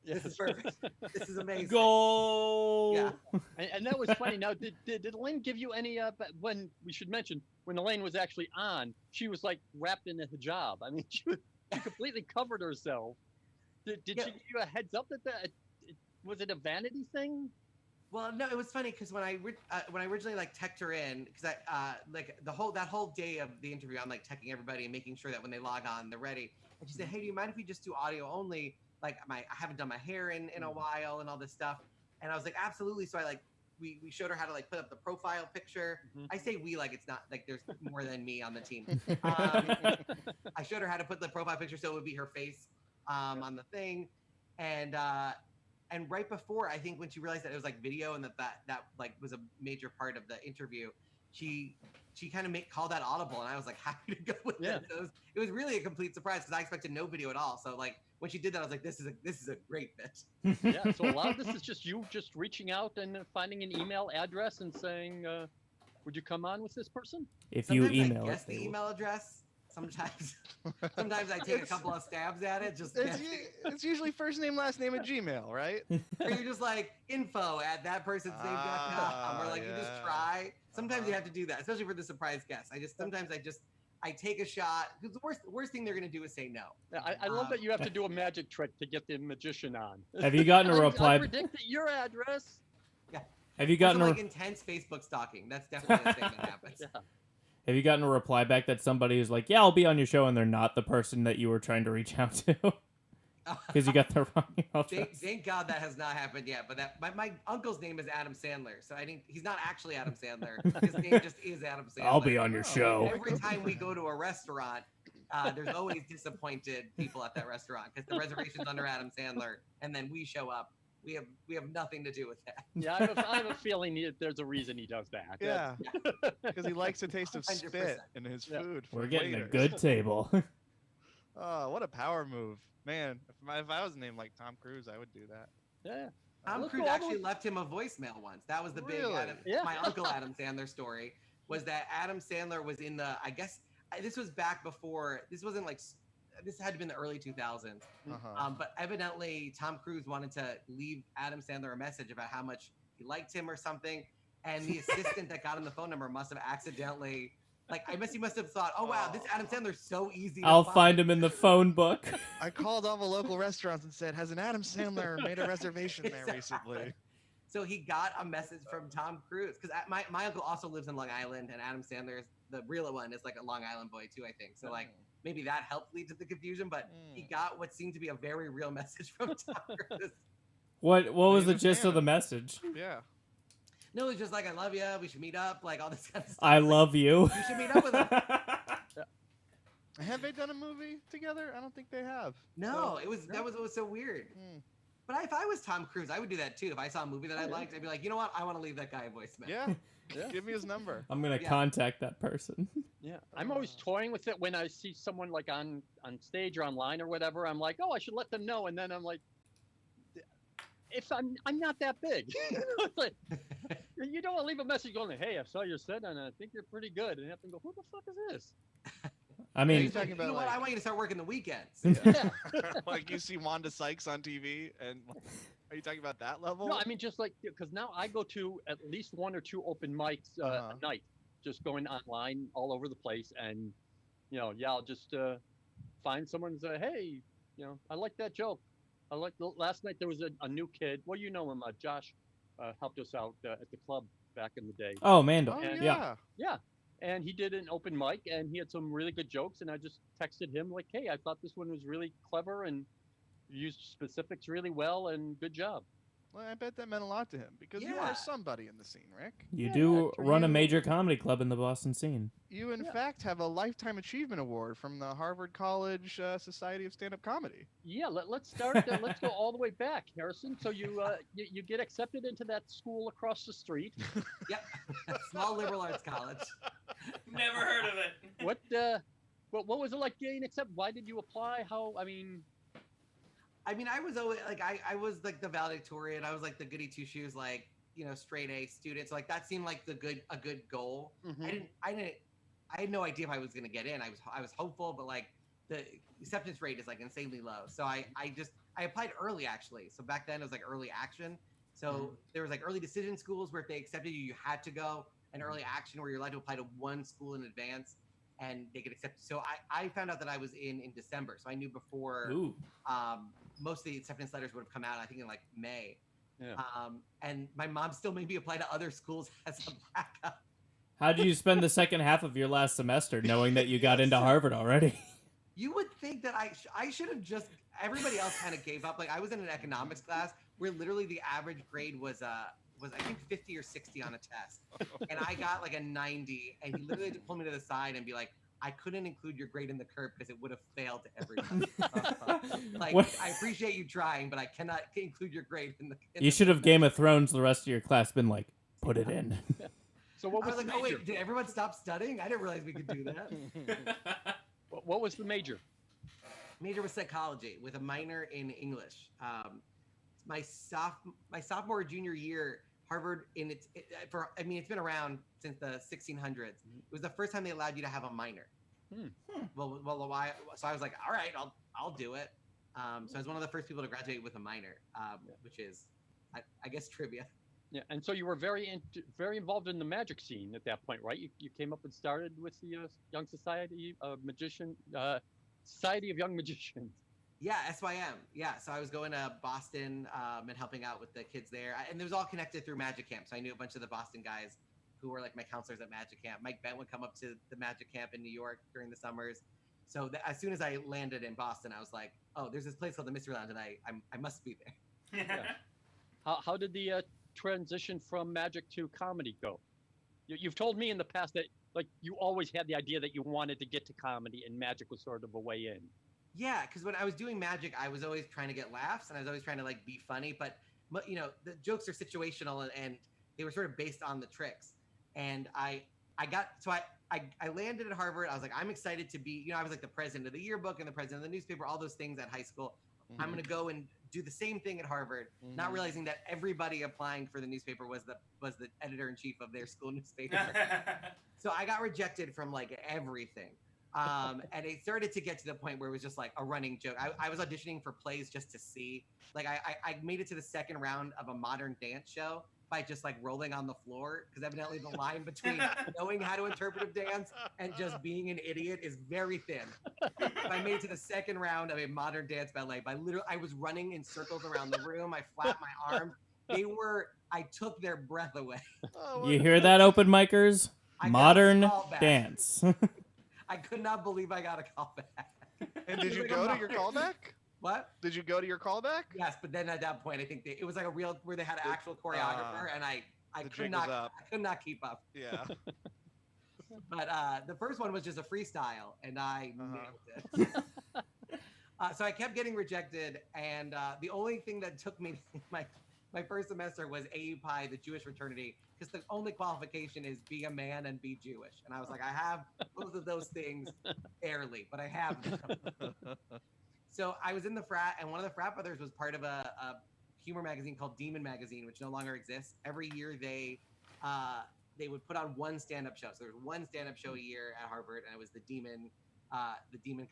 this is perfect. This is amazing. Goal. Yeah. And that was funny. Now, did Elaine give you any? When we should mention when Elaine was actually on, she was like wrapped in a hijab. I mean, she completely covered herself. Did she give you a heads up that was it a vanity thing? Well, no, it was funny because when I originally like teched her in, because I like that whole day of the interview, I'm like teching everybody and making sure that when they log on, they're ready. And she said, "Hey, do you mind if we just do audio only? Like I haven't done my hair in a while and all this stuff." And I was like, "Absolutely." So I like we showed her how to like put up the profile picture. I say we like it's not like there's more than me on the team. I showed her how to put the profile picture so it would be her face on the thing, and right before, I think when she realized that it was like video and that like was a major part of the interview, she kind of called that audible, and I was like happy to go with it. So it was really a complete surprise because I expected no video at all. So like when she did that, I was like, this is a great bit. Yeah. So a lot of this is just you just reaching out and finding an email address and saying, would you come on with this person? If Sometimes you email I guess the email address. Sometimes I take a couple of stabs at it. It's usually first name, last name at Gmail, right? Or you're just like info@thatpersonsname.com, or like you just try. Sometimes you have to do that, especially for the surprise guest. I take a shot, because the worst thing they're gonna do is say no. I love that you have to do a magic trick to get the magician on. Have you gotten a reply? I predicted your address. Yeah. Have you gotten like intense Facebook stalking? That's definitely a thing that happens. Yeah. Have you gotten a reply back that somebody is like, yeah, I'll be on your show, and they're not the person that you were trying to reach out to? Because you got the wrong email address. Thank God that has not happened yet. But my uncle's name is Adam Sandler, so I think he's not actually Adam Sandler. His name just is Adam Sandler. I'll be on your show. Every time we go to a restaurant, there's always disappointed people at that restaurant because the reservation's under Adam Sandler, and then we show up. We have nothing to do with that. Yeah, I have a feeling there's a reason he does that. Yeah, because he likes the taste of 100%. spit in his food. We're from getting a waiters. good table. Oh, what a power move, man! If I was named like Tom Cruise, I would do that. Yeah. Tom Cruise actually left him a voicemail once. That was the big my Uncle Adam Sandler story, was that Adam Sandler was in the, I guess this was back before, this wasn't like, this had to be in the early 2000s. But evidently Tom Cruise wanted to leave Adam Sandler a message about how much he liked him or something. And the assistant that got him the phone number must have accidentally, he must have thought, oh wow, this Adam Sandler's so easy to I'll find him in the phone book. I called all the local restaurants and said, has an Adam Sandler made a reservation there recently? So he got a message from Tom Cruise, because my uncle also lives in Long Island, and Adam Sandler, the real one, is like a Long Island boy too, I think. So maybe that helped lead to the confusion, but he got what seemed to be a very real message from Tom Cruise. What was the gist of the message? Yeah. No, it was just like, I love you, we should meet up, like all this kind of stuff. I love you. You should meet up with him. Have they done a movie together? I don't think they have. No, it was so weird. But if I was Tom Cruise, I would do that too. If I saw a movie that I liked, I'd be like, you know what? I want to leave that guy a voicemail. Yeah. Give me his number. I'm gonna contact that person. Yeah, I'm always toying with it when I see someone like on stage or online or whatever. I'm like, oh, I should let them know, and then I'm like, if I'm not that big. It's like, You don't want to leave a message going, "Hey, I saw your set and I think you're pretty good," and have them go, "Who the fuck is this?" I mean, He's talking you about know what? like, I want you to start working the weekends. yeah. Like you see Wanda Sykes on TV, and are you talking about that level? No, I mean just like because now I go to at least 1 or 2 open mics a night, just going online all over the place, and I'll just find someone and say, "Hey, I like that joke. I like last night there was a new kid. Well, you know him, Josh, helped us out at the club back in the day. oh, Mandel. Oh And- yeah. Yeah, and he did an open mic, and he had some really good jokes, and I just texted him like, "Hey, I thought this one was really clever and used specifics really well, and good job." Well, I bet that meant a lot to him because you Yeah. are somebody in the scene, Rick. You Yeah, do yeah, run a you- major comedy club in the Boston scene. You, in Yeah. fact, have a Lifetime Achievement Award from the Harvard College Society of Stand-Up Comedy. Yeah, let's start. Let's go all the way back, Harrison. So you get accepted into that school across the street. Yep. Small liberal arts college. Never heard of it. What was it like getting accepted? Why did you apply? How? I mean, I was always like I was like the valedictorian. I was like the goody two shoes, like straight A student. So like that seemed like a good goal. mhm. I had no idea if I was gonna get in. I was hopeful, but like the acceptance rate is like insanely low. So I applied early actually. So back then it was like early action. So there was like early decision schools where if they accepted you, you had to go, and early action where you're allowed to apply to one school in advance and they could accept. So I found out that I was in December. So I knew before Ooh. most of the acceptance letters would have come out, I think in like May. Yeah. And my mom still made me apply to other schools as a backup. How did you spend the second half of your last semester knowing that you got into Harvard already? You would think that I should have just, everybody else kind of gave up. Like I was in an economics class where literally the average grade was I think 50 or 60 on a test. And I got like a 90, and he literally just pulled me to the side and be like, "I couldn't include your grade in the curve because it would have failed to everybody." Like, What? I appreciate you trying, but I cannot include your grade in the. You should have Game of Thrones the rest of your class been like, put it in. So what I was was the like, "Oh major? wait, did everyone stop studying? I didn't realize we could do that." What was the major? Major was psychology with a minor in English. My sophomore or junior year, Harvard it's been around since the 1600s. It was the first time they allowed you to have a minor. Well, why? So I was like, all right, I'll do it. So I was one of the first people to graduate with a minor, which is, I guess, trivia. Yeah, and so you were very involved in the magic scene at that point, right? You came up and started with the Young Society of Society of Young Magicians. Yeah, SYM. Yeah, so I was going to Boston and helping out with the kids there, and it was all connected through Magic Camp. So I knew a bunch of the Boston guys who were like my counselors at Magic Camp. Mike Bent would come up to the Magic Camp in New York during the summers. So as soon as I landed in Boston, I was like, "Oh, there's this place called the Mystery Lounge, and I must be there." Yeah. How did the transition from magic to comedy go? You've told me in the past that like you always had the idea that you wanted to get to comedy, and magic was sort of a way in. Yeah, because when I was doing magic, I was always trying to get laughs, and I was always trying to like be funny. But the jokes are situational, and they were sort of based on the tricks. And I landed at Harvard. I was like, I'm excited to be. I was like the president of the yearbook and the president of the newspaper, all those things at high school. I'm gonna go and do the same thing at Harvard, not realizing that everybody applying for the newspaper was the editor in chief of their school newspaper. So I got rejected from like everything. And it started to get to the point where it was just like a running joke. I was auditioning for plays just to see. Like I made it to the second round of a modern dance show by just like rolling on the floor, because evidently the line between knowing how to interpretive dance and just being an idiot is very thin. I made it to the second round of a modern dance ballet by I was running in circles around the room. I flapped my arms. I took their breath away. You hear that, open micers? I got Modern a call back. dance. I could not believe I got a call back. And did you Like a go to your modern- callback? What? Did you go to your callback? Yes, but then at that point, I think it was like a real where they had an actual choreographer, and I The could jig was not up. I could not keep up. Yeah. But the first one was just a freestyle, and I nailed it. So I kept getting rejected, and the only thing that took me my first semester was AUPI, the Jewish fraternity, because the only qualification is be a man and be Jewish. And I was like, I have both of those things barely, but I have them. So I was in the frat, and one of the frat brothers was part of a humor magazine called Demon Magazine, which no longer exists. Every year they would put on one stand-up show. So there was one stand-up show a year at Harvard, and it was the Demon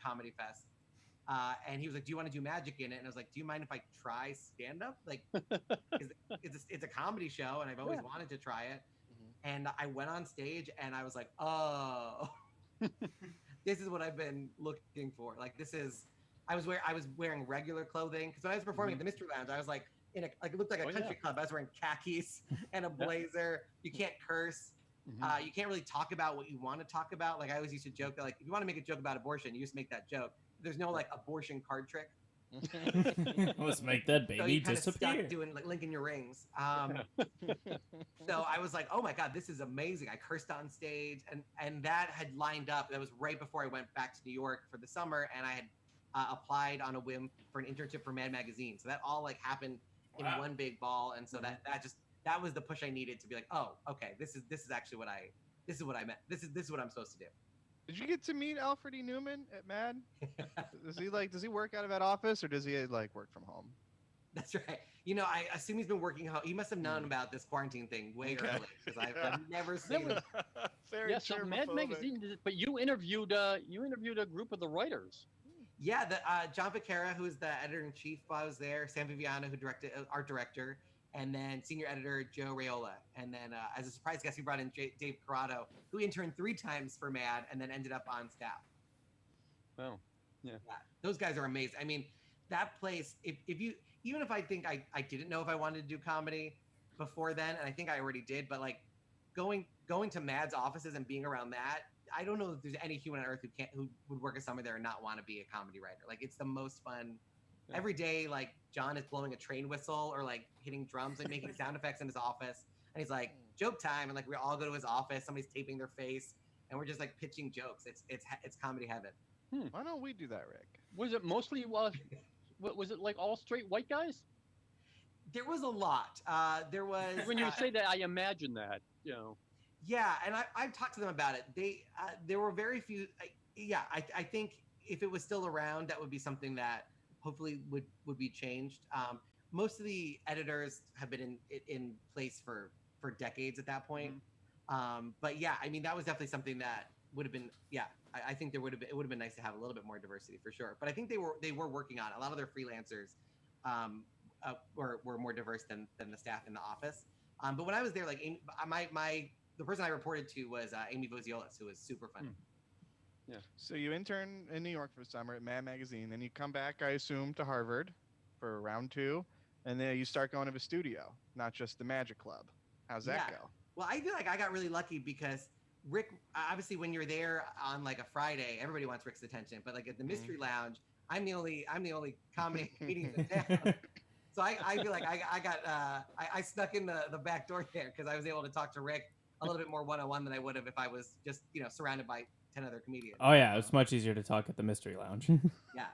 Comedy Fest. And he was like, "Do you want to do magic in it?" And I was like, "Do you mind if I try stand-up? Like, it's a comedy show, and I've always wanted to try it." And I went on stage, and I was like, "Oh, this is what I've been looking for. Like, this is." I was wearing regular clothing because when I was performing at the Mystery Lounge, I was like it looked like a country club. I was wearing khakis and a blazer. You can't curse. You can't really talk about what you want to talk about. Like I always used to joke that like if you want to make a joke about abortion, you just make that joke. There's no like abortion card trick. Let's make that baby so you disappear. Stuck doing like linking your rings. So I was like, oh my god, this is amazing. I cursed on stage, and that had lined up. That was right before I went back to New York for the summer, and I had applied on a whim for an internship for Mad Magazine. So that all like happened in one big ball, and so that was the push I needed to be like, oh, okay, this is actually what I meant. This is what I'm supposed to do. Did you get to meet Alfred E. Newman at Mad? Does he work out of that office, or does he like work from home? That's right. You know, I assume he's been working home. He must have known about this quarantine thing way early because I've never seen it. So Mad Magazine, but you interviewed a group of the writers. Yeah, John Vaquera, who is the editor-in-chief, was there. Sam Viviano, who directed, art director, and then senior editor Joe Raiola. And then as a surprise guest, he brought in Dave Corrado, who interned 3 times for Mad and then ended up on staff. Oh, yeah. Those guys are amazing. I mean, that place, even if I think I didn't know if I wanted to do comedy before then, and I think I already did, but like going to Mad's offices and being around that, I don't know if there's any human on earth who would work a summer there and not want to be a comedy writer. Like it's the most fun. Yeah. Every day, like John is blowing a train whistle or like hitting drums and making sound effects in his office, and he's like, "Joke time!" And like we all go to his office. Somebody's taping their face, and we're just like pitching jokes. It's comedy heaven. Why don't we do that, Rick? Was it mostly was it like all straight white guys? There was a lot. There was. When you say that, I imagine that, you know. Yeah, and I've talked to them about it. There were very few. I think if it was still around, that would be something that hopefully would be changed. Most of the editors have been in place for decades at that point. But yeah, I mean that was definitely something that would have been. Yeah, I think it would have been nice to have a little bit more diversity for sure. But I think they were working on it. A lot of their freelancers were more diverse than the staff in the office. But when I was there, like the person I reported to was Amy Voziolas, who was super funny. Yeah. So you intern in New York for the summer at Mad Magazine, then you come back, I assume, to Harvard for round 2, and then you start going to the studio, not just the Magic Club. How's that go? Well, I feel like I got really lucky because Rick, obviously, when you're there on like a Friday, everybody wants Rick's attention. But like at the Mystery Lounge, I'm the only comedy comedian in town. So I feel like I snuck in the back door there because I was able to talk to Rick a little bit more one-on-one than I would have if I was just, surrounded by 10 other comedians. Oh yeah, it's much easier to talk at the Mystery Lounge. Yeah.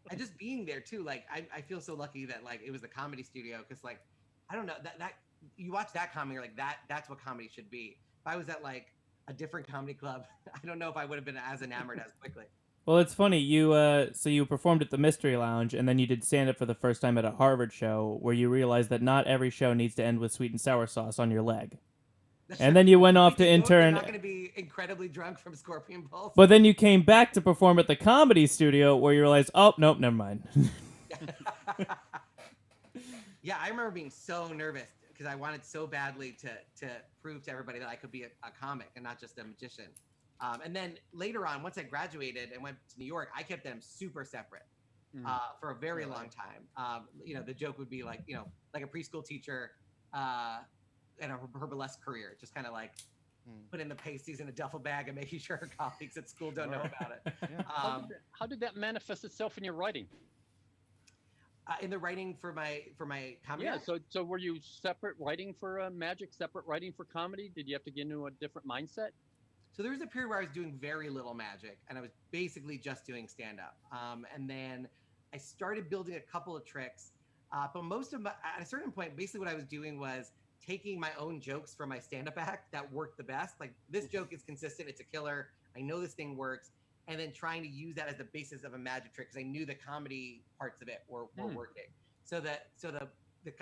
And just being there too, like I feel so lucky that like it was the comedy studio because like I don't know that you watch that comedy, you're like that's what comedy should be. If I was at like a different comedy club, I don't know if I would have been as enamored as quickly. Well, it's funny. So you performed at the Mystery Lounge, and then you did stand-up for the first time at a Harvard show, where you realized that not every show needs to end with sweet and sour sauce on your leg. And then you went off to intern. You're not going to be incredibly drunk from Scorpion Pulse. But then you came back to perform at the Comedy Studio, where you realized, oh nope, never mind. Yeah, I remember being so nervous because I wanted so badly to prove to everybody that I could be a comic and not just a magician. And then later on, once I graduated and went to New York, I kept them super separate for a very long time. The joke would be like a preschool teacher and her burlesque career, just kind of like putting the pasties in a duffel bag and making sure her colleagues at school don't know about it. Yeah. How did that manifest itself in your writing? In the writing for my comedy? Yeah, so were you separate writing for magic, separate writing for comedy? Did you have to get into a different mindset? So there was a period where I was doing very little magic, and I was basically just doing stand-up. And then I started building a couple of tricks, but at a certain point, basically what I was doing was taking my own jokes from my stand-up act that worked the best. Like, this joke is consistent, it's a killer, I know this thing works, and then trying to use that as the basis of a magic trick because I knew the comedy parts of it were working. So the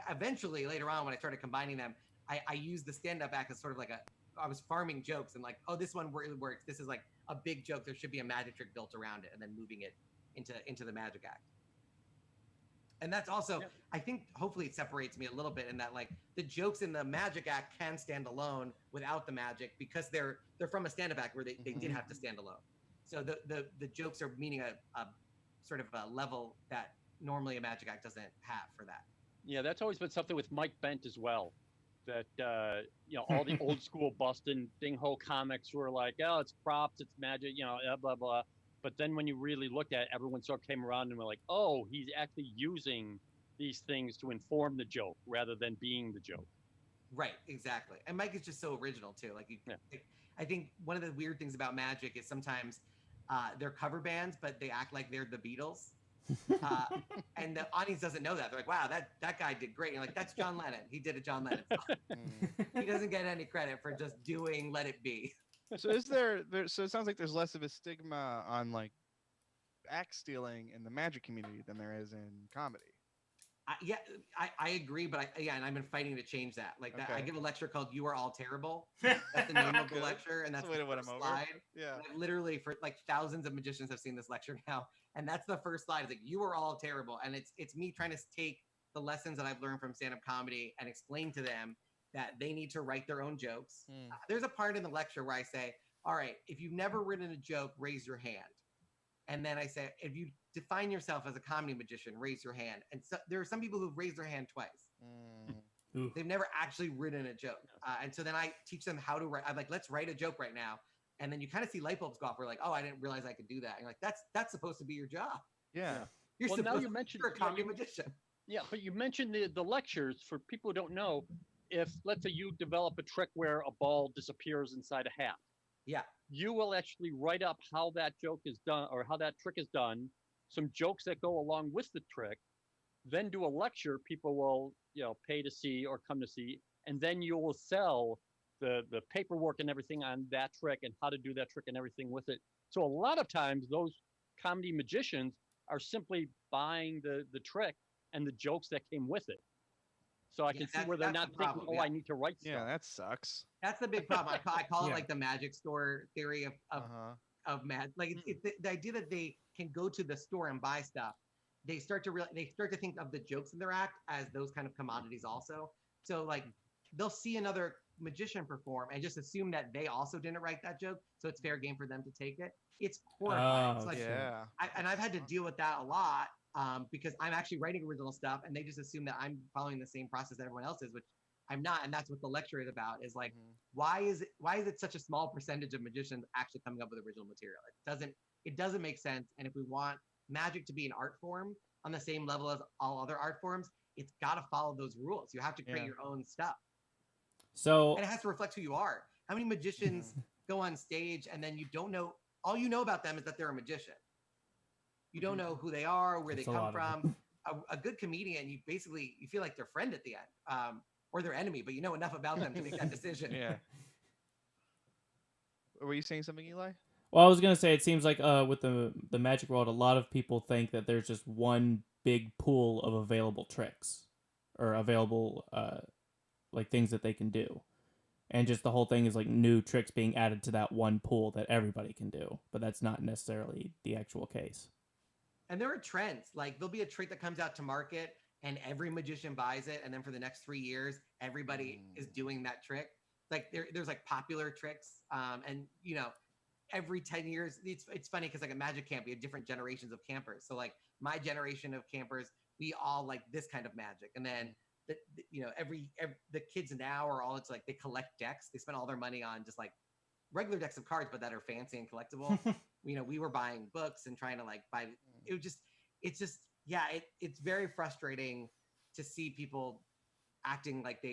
eventually later on when I started combining them, I used the stand-up act as sort of like I was farming jokes and like, oh, this one really works. This is like a big joke. There should be a magic trick built around it, and then moving it into the magic act. And that's also, I think, hopefully it separates me a little bit in that like the jokes in the magic act can stand alone without the magic because they're from a stand-up act where they did have to stand alone. So the jokes are meaning a sort of a level that normally a magic act doesn't have for that. Yeah, that's always been something with Mike Bent as well. That all the old school Boston Ding Ho comics were like, oh, it's props, it's magic, blah blah. But then when you really looked at it, everyone sort of came around and were like, oh, he's actually using these things to inform the joke rather than being the joke. Right, exactly. And Mike is just so original too. Like, I think one of the weird things about magic is sometimes they're cover bands, but they act like they're the Beatles. And the audience doesn't know that. They're like, wow, that guy did great. And you're like, that's John Lennon. He did a John Lennon song. He doesn't get any credit for just doing Let It Be. So is so it sounds like there's less of a stigma on like act stealing in the magic community than there is in comedy. I agree, but and I've been fighting to change that. Like that, I give a lecture called "You Are All Terrible." That's the name of the lecture, and that's the first slide. Yeah, and literally for like thousands of magicians have seen this lecture now, and that's the first slide. It's like "You Are All Terrible," and it's me trying to take the lessons that I've learned from stand-up comedy and explain to them that they need to write their own jokes. There's a part in the lecture where I say, all right, if you've never written a joke, raise your hand. And then I say, if you define yourself as a comedy magician, raise your hand. And so there are some people who've raised their hand twice. They've never actually written a joke. And so then I teach them how to write. I'm like, let's write a joke right now. And then you kind of see light bulbs go off. We're like, oh, I didn't realize I could do that. And you're like, that's supposed to be your job. Yeah. You're supposed to be a comedy magician. Yeah, but you mentioned the lectures. For people who don't know, if let's say you develop a trick where a ball disappears inside a hat, you will actually write up how that joke is done or how that trick is done, some jokes that go along with the trick, then do a lecture people will pay to see or come to see, and then you will sell the paperwork and everything on that trick and how to do that trick and everything with it. So a lot of times those comedy magicians are simply buying the trick and the jokes that came with it. So I can see where they're not thinking, I need to write stuff. Yeah, that sucks. That's the big problem. I call it like the magic store theory of magic. Like it's the idea that they can go to the store and buy stuff. They start to think of the jokes in their act as those kind of commodities also. So like they'll see another magician perform and just assume that they also didn't write that joke, so it's fair game for them to take it. It's horrifying. And I've had to deal with that a lot. Because I'm actually writing original stuff and they just assume that I'm following the same process that everyone else is, which I'm not. And that's what the lecture is about, is like, why is it such a small percentage of magicians actually coming up with original material? It doesn't make sense. And if we want magic to be an art form on the same level as all other art forms, it's got to follow those rules. You have to create your own stuff. So, and it has to reflect who you are. How many magicians go on stage and then all you know about them is that they're a magician? You don't know who they are, where they come from. A good comedian, you feel like their friend at the end, or their enemy, but you know enough about them to make that decision. Yeah. Were you saying something, Eli? Well, I was gonna say it seems like with the magic world, a lot of people think that there's just one big pool of available tricks, or available like things that they can do, and just the whole thing is like new tricks being added to that one pool that everybody can do. But that's not necessarily the actual case. And there are trends. Like there'll be a trick that comes out to market and every magician buys it. And then for the next 3 years, everybody is doing that trick. Like there's like popular tricks. And every 10 years, it's funny because like a magic camp, we have different generations of campers. So like my generation of campers, we all like this kind of magic. And then the kids now are all, it's like they collect decks. They spend all their money on just like regular decks of cards, but that are fancy and collectible. We were buying books and trying to like buy. It's very frustrating to see people acting like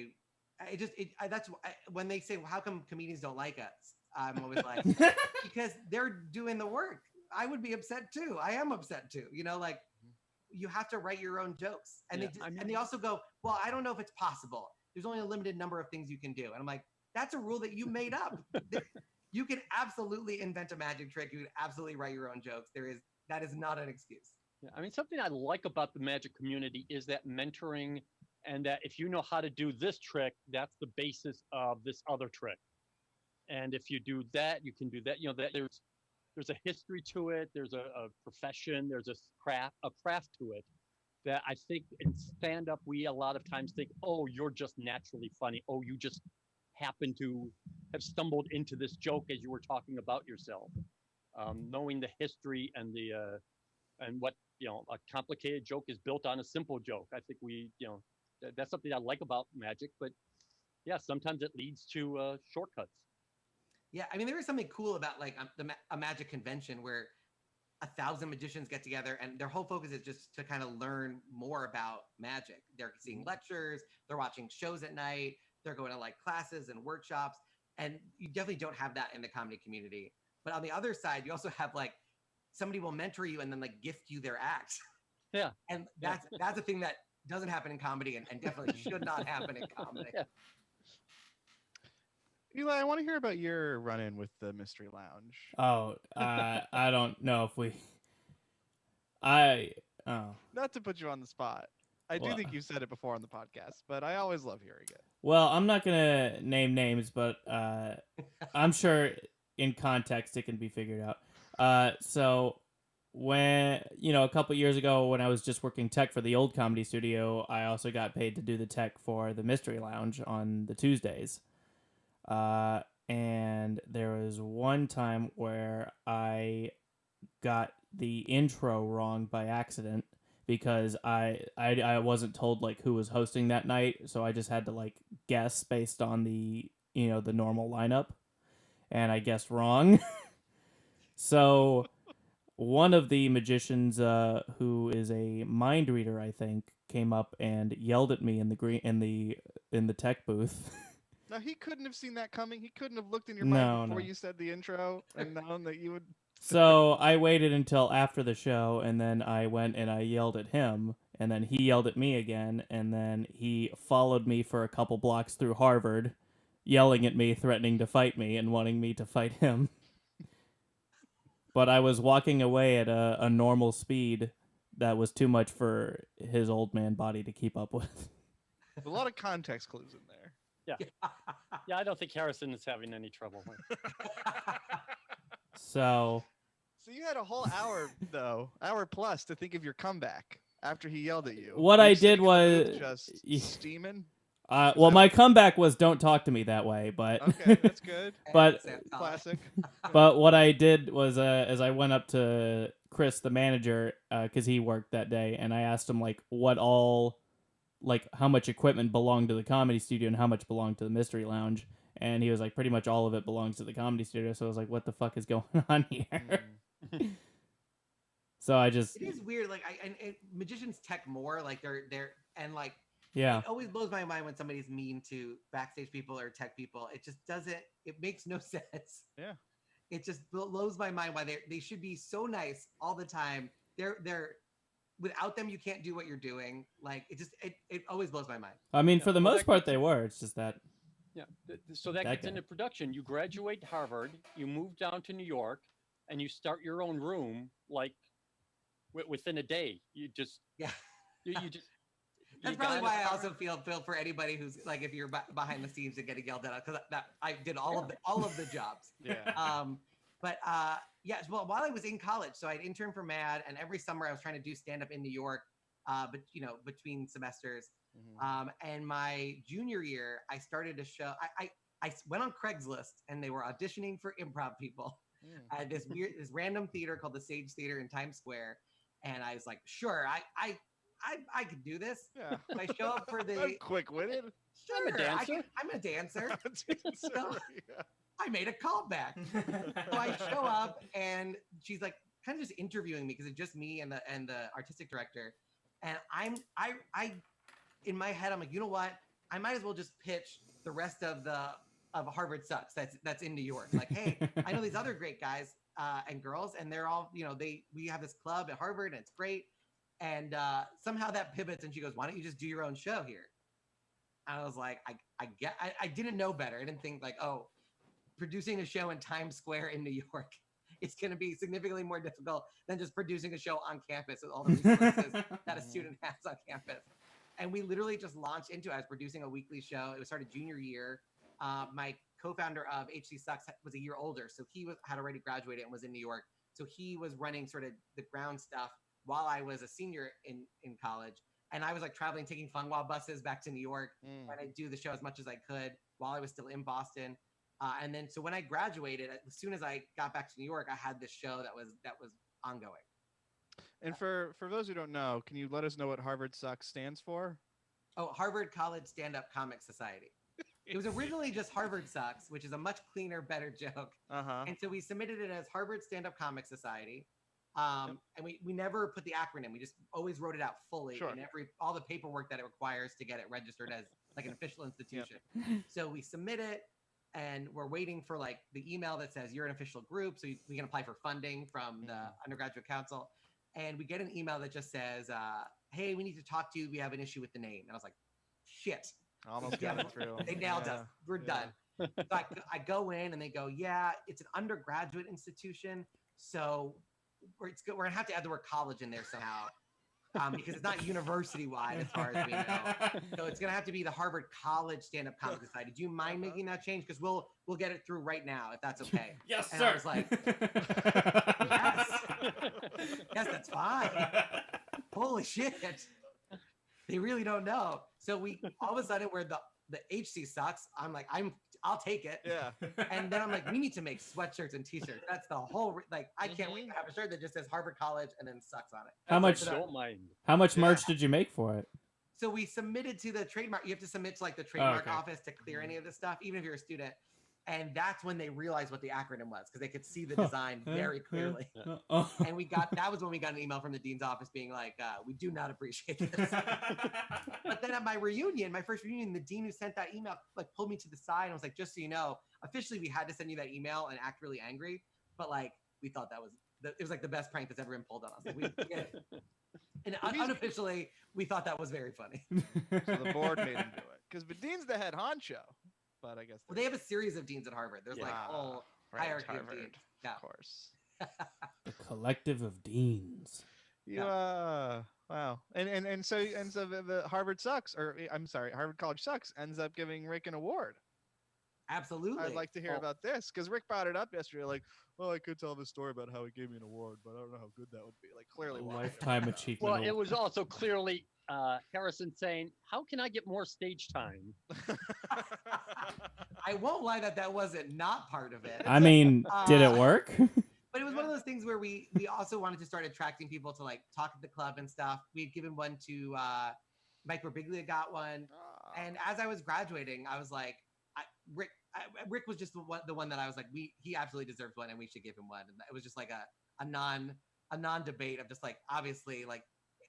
that's when they say, well, how come comedians don't like us? I'm always like, because they're doing the work. I would be upset too. I am upset too. Like you have to write your own jokes. And they also go, well, I don't know if it's possible. There's only a limited number of things you can do. And I'm like, that's a rule that you made up. You can absolutely invent a magic trick. You can absolutely write your own jokes. That is not an excuse. Yeah, I mean, something I like about the magic community is that mentoring and that if you know how to do this trick, that's the basis of this other trick. And if you do that, you can do that. You know, that there's a history to it. There's a profession. There's a craft to it that I think in stand up, we a lot of times think, oh, you're just naturally funny. Oh, you just happen to have stumbled into this joke as you were talking about yourself. Knowing the history and and what, you know, a complicated joke is built on a simple joke. I think that's something I like about magic, but yeah, sometimes it leads to shortcuts. Yeah, I mean, there is something cool about like a magic convention where 1,000 magicians get together and their whole focus is just to kind of learn more about magic. They're seeing lectures, they're watching shows at night, they're going to like classes and workshops, and you definitely don't have that in the comedy community. But on the other side, you also have like somebody will mentor you and then like gift you their act. Yeah, and that's a thing that doesn't happen in comedy and definitely should not happen in comedy. Yeah. Eli, I want to hear about your run-in with the Mystery Lounge. Oh, I don't know if we. Not to put you on the spot. I do think you said it before on the podcast, but I always love hearing it. Well, I'm not gonna name names, but I'm sure in context it can be figured out. So when a couple years ago when I was just working tech for the old comedy studio, I also got paid to do the tech for the Mystery Lounge on the Tuesdays. And there was one time where I got the intro wrong by accident because I wasn't told like who was hosting that night, so I just had to like guess based on the the normal lineup, and I guessed wrong. So one of the magicians, who is a mind reader, I think, came up and yelled at me in the tech booth. Now, he couldn't have seen that coming. He couldn't have looked in your mind before you said the intro and known that you would. So I waited until after the show, and then I went and I yelled at him, and then he yelled at me again, and then he followed me for a couple blocks through Harvard, yelling at me, threatening to fight me, and wanting me to fight him. But I was walking away at a normal speed that was too much for his old man body to keep up with. There's a lot of context clues in there. Yeah, I don't think Harrison is having any trouble. So you had a whole hour plus to think of your comeback after he yelled at you. What I did was just steaming. Well, my comeback was "Don't talk to me that way," but okay, that's good. But classic. But what I did was, as I went up to Chris, the manager, because he worked that day, and I asked him like how much equipment belonged to the comedy studio and how much belonged to the Mystery Lounge, and he was like, pretty much all of it belongs to the comedy studio. So I was like, what the fuck is going on here? So I just. It is weird, like and magicians tech more, like they're and like. Yeah. It always blows my mind when somebody's mean to backstage people or tech people. It just doesn't. It makes no sense. Yeah. It just blows my mind why they should be so nice all the time. They're without them you can't do what you're doing. Like it always blows my mind. I mean, for the most part they were. It's just that. Yeah. So that gets into production. You graduate Harvard, you move down to New York, and you start your own room like within a day. You just you just. That's probably why I also feel for anybody who's like, if you're behind the scenes and getting yelled at, because I did all of the jobs. Yeah. Yes. Well, while I was in college, so I'd intern for MAD, and every summer I was trying to do stand up in New York, but between semesters. Mm-hmm. And my junior year, I started a show. I went on Craigslist, and they were auditioning for improv people at this random theater called the Sage Theater in Times Square, and I was like, sure, I could do this. Yeah. So I show up for the. I'm quick-witted. Sure, I'm a dancer. I'm a dancer. So Yeah. I made a callback. So I show up, and she's like, kind of just interviewing me because it's just me and the artistic director. And I in my head, I'm like, you know what? I might as well just pitch the rest of Harvard Sucks. That's in New York. Like, hey, I know these other great guys and girls, and they're all, we have this club at Harvard, and it's great. And somehow that pivots, and she goes, why don't you just do your own show here? And I was like, I didn't know better. I didn't think like, oh, producing a show in Times Square in New York, it's going to be significantly more difficult than just producing a show on campus with all the resources that a student has on campus. And we literally just launched into it. I was producing a weekly show. It was started junior year. My co-founder of HC Sucks was a year older, so he had already graduated and was in New York. So he was running sort of the ground stuff while I was a senior in college. And I was like traveling, taking Funwell buses back to New York, trying to do the show as much as I could while I was still in Boston. And then, so when I graduated, as soon as I got back to New York, I had this show that was ongoing. And for those who don't know, can you let us know what Harvard Sucks stands for? Oh, Harvard College Stand-Up Comic Society. It was originally just Harvard Sucks, which is a much cleaner, better joke. And so we submitted it as Harvard Stand-Up Comic Society. And we never put the acronym. We just always wrote it out fully in all the paperwork that it requires to get it registered as like an official institution. So we submit it, and we're waiting for like the email that says you're an official group, so we can apply for funding from the undergraduate council. And we get an email that just says, hey, we need to talk to you. We have an issue with the name. And I was like, shit. Almost got it through. They nailed us. We're done. So I go in and they go, yeah, it's an undergraduate institution. So we're going to have to add the word college in there somehow. Because it's not university-wide as far as we know. So it's going to have to be the Harvard College Stand-Up Comic Society. Do you mind making that change? Because we'll get it through right now, if that's okay. Yes, and sir. I was like, yes, that's fine. Holy shit. They really don't know. So we, all of a sudden, where the HC Sucks, I'm like, I'll take it. Yeah. And then I'm like, we need to make sweatshirts and t-shirts. That's the whole, like, I can't wait to have a shirt that just says Harvard College and then Sucks on it. How much merch did you make for it? So we submitted to the trademark. You have to submit to like the trademark office to clear any of this stuff, even if you're a student. And that's when they realized what the acronym was, because they could see the design very clearly. And that was when we got an email from the dean's office being like, we do not appreciate this. But then at my reunion, my first reunion, the dean who sent that email like pulled me to the side and was like, just so you know, officially we had to send you that email and act really angry. But like, we thought it was like the best prank that's ever been pulled on us. Like, and unofficially, we thought that was very funny. So the board made him do it. Because the dean's the head honcho. But I guess they have a series of deans at Harvard. There's like a whole hierarchy of deans. Yeah. Of course. The collective of deans. Wow. And so the Harvard Sucks, or I'm sorry, Harvard College Sucks ends up giving Rick an award. Absolutely. I'd like to hear about this, because Rick brought it up yesterday. Like, well, I could tell the story about how he gave me an award, but I don't know how good that would be. Like, clearly, lifetime achievement. Well, it was also clearly Harrison saying, "How can I get more stage time?" I won't lie that wasn't not part of it. I mean, did it work? But it was one of those things where we also wanted to start attracting people to like talk at the club and stuff. We had given one to Mike Birbiglia got one, and as I was graduating, I was like, Rick was just the one that I was like, he absolutely deserves one, and we should give him one. And it was just like a non debate of just like, obviously, like,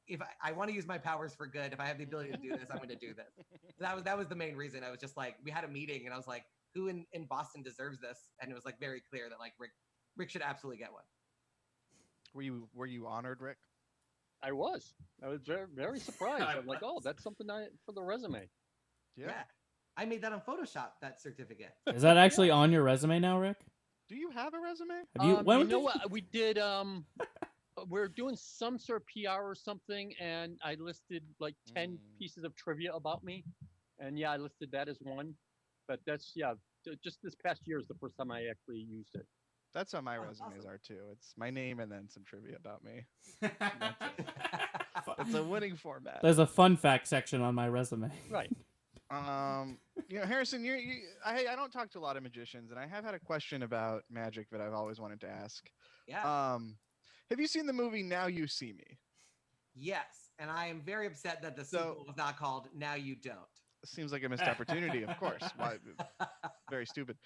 if I want to use my powers for good, if I have the ability to do this, I'm going to do this. That was the main reason. I was just like, we had a meeting and I was like, who in Boston deserves this? And it was like very clear that like Rick should absolutely get one. Were you honored, Rick? I was very, very surprised. I'm like, oh, that's something for the resume. Yeah. I made that on Photoshop, that certificate. Is that actually on your resume now, Rick? Do you have a resume? You know what? We did, we're doing some sort of PR or something, and I listed like 10 pieces of trivia about me. And yeah, I listed that as one. But that's, just this past year is the first time I actually used it. That's how my resumes are too. It's my name and then some trivia about me. It's a winning format. There's a fun fact section on my resume. Right. Harrison, I don't talk to a lot of magicians, and I have had a question about magic that I've always wanted to ask. Yeah. Have you seen the movie Now You See Me? Yes, and I am very upset that the sequel was not called Now You Don't. Seems like a missed opportunity, of course. Why? Very stupid.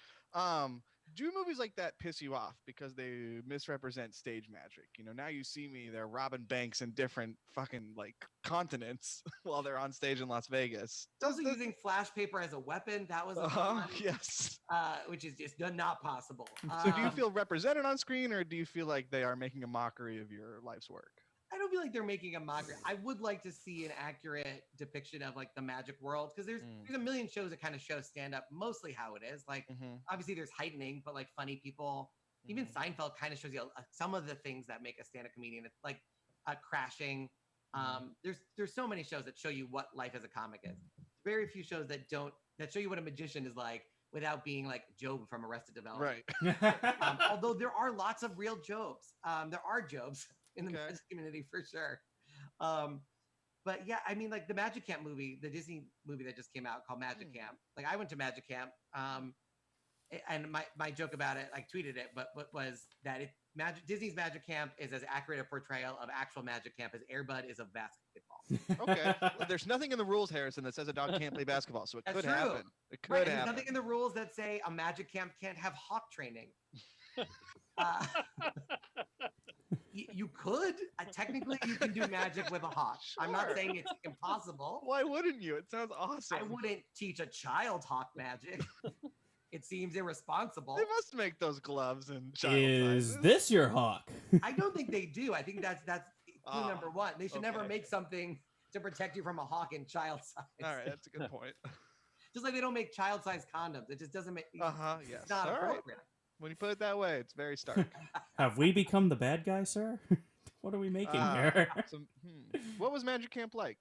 Do movies like that piss you off because they misrepresent stage magic? Now You See Me, they're robbing banks in different fucking like continents while they're on stage in Las Vegas. Also using flash paper as a weapon, that was yes. Which is just not possible. So do you feel represented on screen, or do you feel like they are making a mockery of your life's work? I don't feel like they're making a mockery. I would like to see an accurate depiction of like the magic world, because there's a million shows that kind of show stand up mostly how it is. Like obviously there's heightening, but like funny people. Even Seinfeld kind of shows you some of the things that make a stand up comedian. It's like crashing, There's so many shows that show you what life as a comic is. Very few shows that show you what a magician is like without being like Job from Arrested Development. Right. Although there are lots of real Jobs. There are Jobs in the Okay. magic community for sure. But yeah, I mean, like the Magic Camp movie, the Disney movie that just came out called Magic Camp. Like I went to Magic Camp, and my joke about it, like tweeted it, but was that Disney's Magic Camp is as accurate a portrayal of actual Magic Camp as Air Bud is of basketball. Okay. Well, there's nothing in the rules, Harrison, that says a dog can't play basketball, so it That's could true. happen. It could Right, and there's happen. nothing in the rules that say a Magic Camp can't have hawk training. You could technically you can do magic with a hawk. I'm not Sure. saying it's impossible. Why wouldn't you? It sounds awesome. I wouldn't teach a child hawk magic. It seems irresponsible. They must make those gloves and child Is sizes. this your hawk? I don't think they do. I think that's clue number one. They should never okay. make something to protect you from a hawk in child size. All right, that's a good point. Just like they don't make child size condoms. It just doesn't make. Yes. It's not All right. appropriate. When you put it that way, it's very stark. Have we become the bad guy, sir? What are we making here? What was Magic Camp like?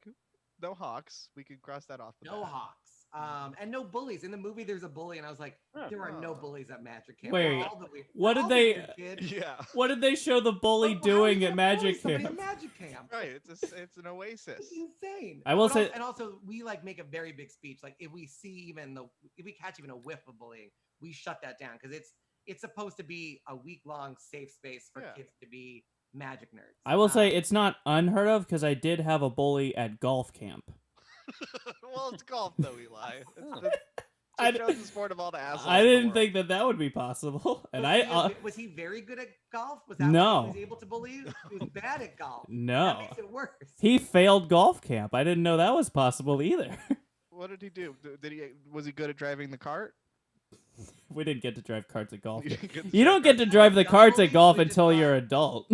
No hawks. We could cross that off. The No bat. hawks. And no bullies. In the movie, there's a bully, and I was like, there are no Oh. bullies at Magic Camp. Wait, We're all the weird- what we're did all the they- weird kid. Yeah. What did they show the bully But how doing do you at bully Magic somebody Camp? at Magic Camp. Right. It's an oasis. It's insane. I will But say- also, and also we like make a very big speech. Like if we see if we catch even a whiff of bullying, we shut that down because it's supposed to be a week-long safe space for Yeah. kids to be magic nerds. I will say it's not unheard of because I did have a bully at golf camp. Well, it's golf though, Eli. I It shows the sport of all the assholes. I in the didn't world. think that would be possible, and Was he very good at golf? Was that No. why he was able to bully you? He was bad at golf. That no. makes it worse. He failed golf camp. I didn't know that was possible either. What did he do? Was he good at driving the cart? We didn't get to drive carts at golf. You didn't get to You drive don't get to carts? drive the Young carts at bullies, golf we just until you're thought- adult.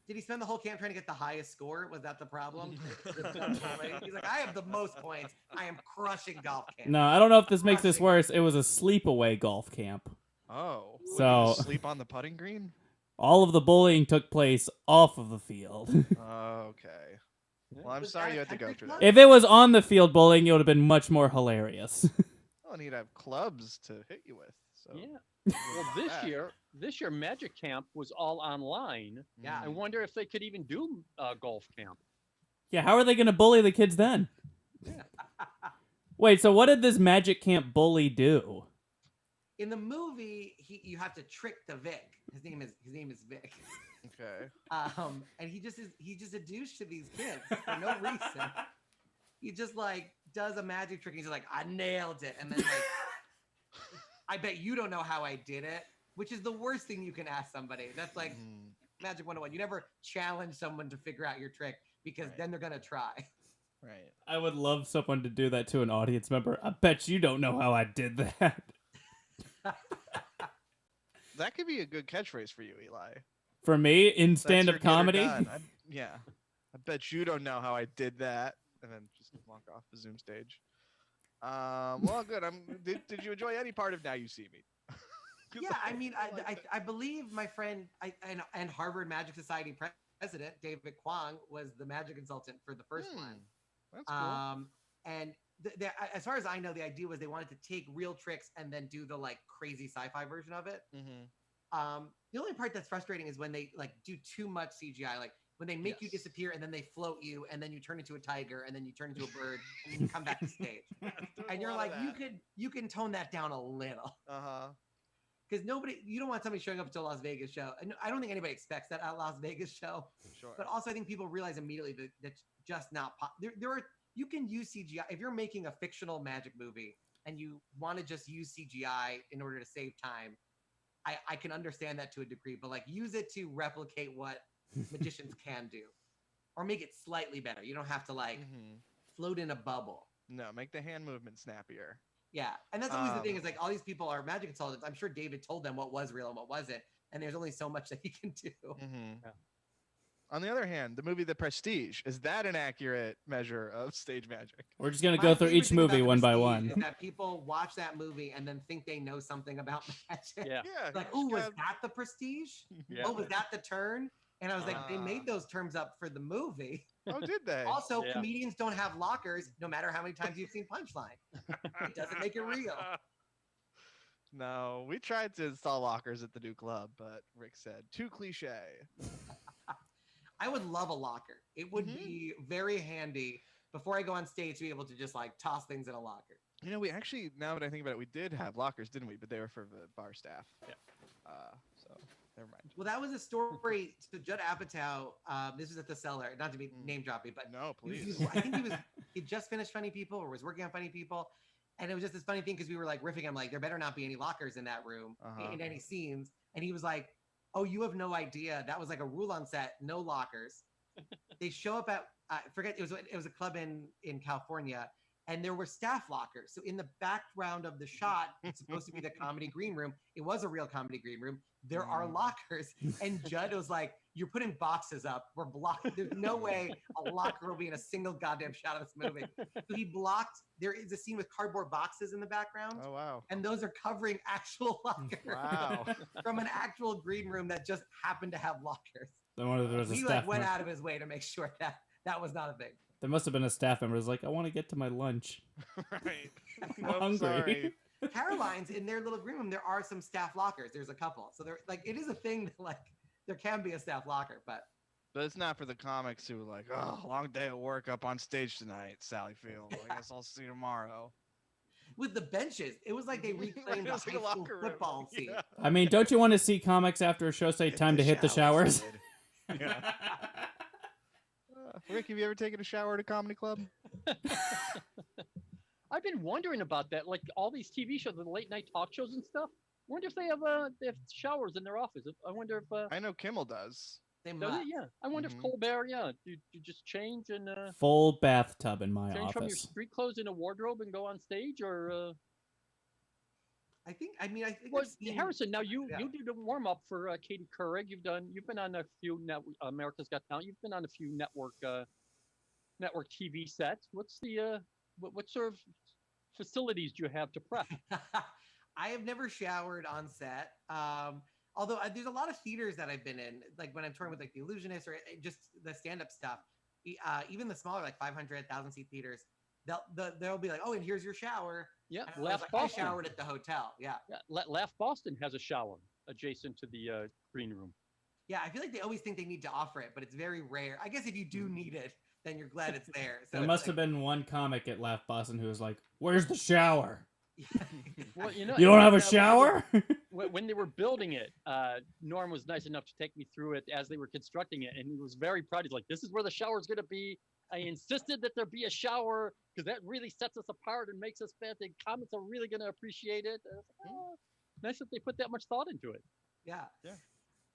Did he spend the whole camp trying to get the highest score? Was that the problem? He's like, I have the most points. I am crushing golf camp. No, I don't know if this makes this Crushing. worse. It was a sleepaway golf camp. Oh. What, So- you just sleep on the putting green? All of the bullying took place off of the field. Okay. Well, I'm Was sorry that you had to go country through club? that. If it was on the field bullying, it would have been much more hilarious. Oh, and he'd have clubs to hit you with. So. Yeah. Well, this year, Magic Camp was all online. Yeah. I wonder if they could even do golf camp. Yeah, how are they going to bully the kids then? Wait, so what did this Magic Camp bully do? In the movie, you have to trick the Vic. His name is Vic. Okay. And he's just a douche to these kids for no reason. He just like does a magic trick. And he's like, I nailed it, and then like, I bet you don't know how I did it, which is the worst thing you can ask somebody. That's like Magic 101. You never challenge someone to figure out your trick because Right. then they're gonna try. Right. I would love someone to do that to an audience member. I bet you don't know how I did that. That could be a good catchphrase for you, Eli. For me, in That's your stand-up get or comedy, done. Yeah. I bet you don't know how I did that. And then just walk off the Zoom stage. Well, good. Did you enjoy any part of Now You See Me? 'Cause Yeah, I mean, liked it. I believe my friend and Harvard Magic Society president David Kwong was the magic consultant for the first one. That's cool. And as far as I know, the idea was they wanted to take real tricks and then do the like crazy sci-fi version of it. The only part that's frustrating is when they like do too much CGI, like when they make you Yes. disappear and then they float you and then you turn into a tiger and then you turn into a bird and then you come back to stage. And you're like, you can tone that down a little. Because you don't want somebody showing up to a Las Vegas show. And I don't think anybody expects that at a Las Vegas show. Sure. But also, I think people realize immediately that that's just not. You can use CGI if you're making a fictional magic movie and you want to just use CGI in order to save time. I can understand that to a degree, but like use it to replicate what magicians can do, or make it slightly better. You don't have to like float in a bubble. No, make the hand movement snappier. Yeah, and that's always the thing is like all these people are magic consultants. I'm sure David told them what was real and what wasn't, and there's only so much that he can do. Yeah. On the other hand, the movie The Prestige, is that an accurate measure of stage magic? we're just going to My go through favorite each thing about movie The one by Prestige one. is that people watch that movie and then think they know something about magic. Yeah. Yeah. Like, you oh, was just that the Prestige? Yeah. Oh, was that the turn? And I was like, they made those terms up for the movie. Oh, did they? Also, Yeah. comedians don't have lockers, no matter how many times you've seen Punchline. It doesn't make it real. No, we tried to install lockers at the new club, but Rick said too cliche. I would love a locker. It would be very handy before I go on stage to be able to just like toss things in a locker. You know, we actually, now that I think about it, we did have lockers, didn't we? But they were for the bar staff. Yeah. So never mind. Well, that was a story to Judd Apatow. This was at the Cellar, not to be name dropping, but No, please. I think he just finished Funny People or was working on Funny People. And it was just this funny thing because we were like riffing. I'm like, there better not be any lockers in that room in any scenes. And he was like, oh, you have no idea. That was like a rule on set, no lockers. They show up at, I forget, it was a club in California. And there were staff lockers. So in the background of the shot, it's supposed to be the comedy green room. It was a real comedy green room. There are lockers. And Judd was like, you're putting boxes up. We're blocked. There's no way a locker will be in a single goddamn shot of this movie. So he blocked. There is a scene with cardboard boxes in the background. Oh, wow. And those are covering actual lockers. Wow. From an actual green room that just happened to have lockers. Then one of there was a He staff like went member. out of his way to make sure that that was not a thing. There must have been a staff member who's like, I want to get to my lunch. Right. I'm Nope, hungry. sorry. Caroline's in their little green room, there are some staff lockers. There's a couple. So there like it is a thing that like there can be a staff locker, but with the benches, it was like they reclaimed It a was high like a school locker room. football seat. Yeah. I mean, don't you want to see comics after a show say time to hit the showers? kid. Yeah. Rick, have you ever taken a shower at a comedy club? I've been wondering about that. Like all these TV shows, the late night talk shows and stuff. I wonder if they have showers in their office. I wonder if I know Kimmel does. They does must. it? Yeah. I wonder Mhm. if Colbert. Yeah. Do you just change and Full bathtub in my change from your office. street clothes in a wardrobe and go on stage, or I think well, I've seen- Harrison? Now you Yeah. did a warm up for Katie Couric. You've been on a few America's Got Talent. You've been on a few network TV sets. What's the what sort of facilities do you have to prep? I have never showered on set. Although there's a lot of theaters that I've been in, like when I'm touring with like The Illusionist or just the stand-up stuff. Even the smaller, like 500, 1,000 seat theaters, they'll be like, oh, and here's your shower. Yeah, And I was like, I showered at the hotel. Yeah. Yeah, Laugh Boston has a shower adjacent to the green room. Yeah, I feel like they always think they need to offer it, but it's very rare. I guess if you do need it, then you're glad it's there. So There it's must like- have been one comic at Laugh Boston who was like, "Where's the shower? Well, You don't have a when shower?" when they were building it, Norm was nice enough to take me through it as they were constructing it, and he was very proud. He's like, "This is where the shower is going to be." I insisted that there be a shower because that really sets us apart and makes us fat. The comics are really going to appreciate it. And I was like, oh, nice that they put that much thought into it. Yeah. Yeah.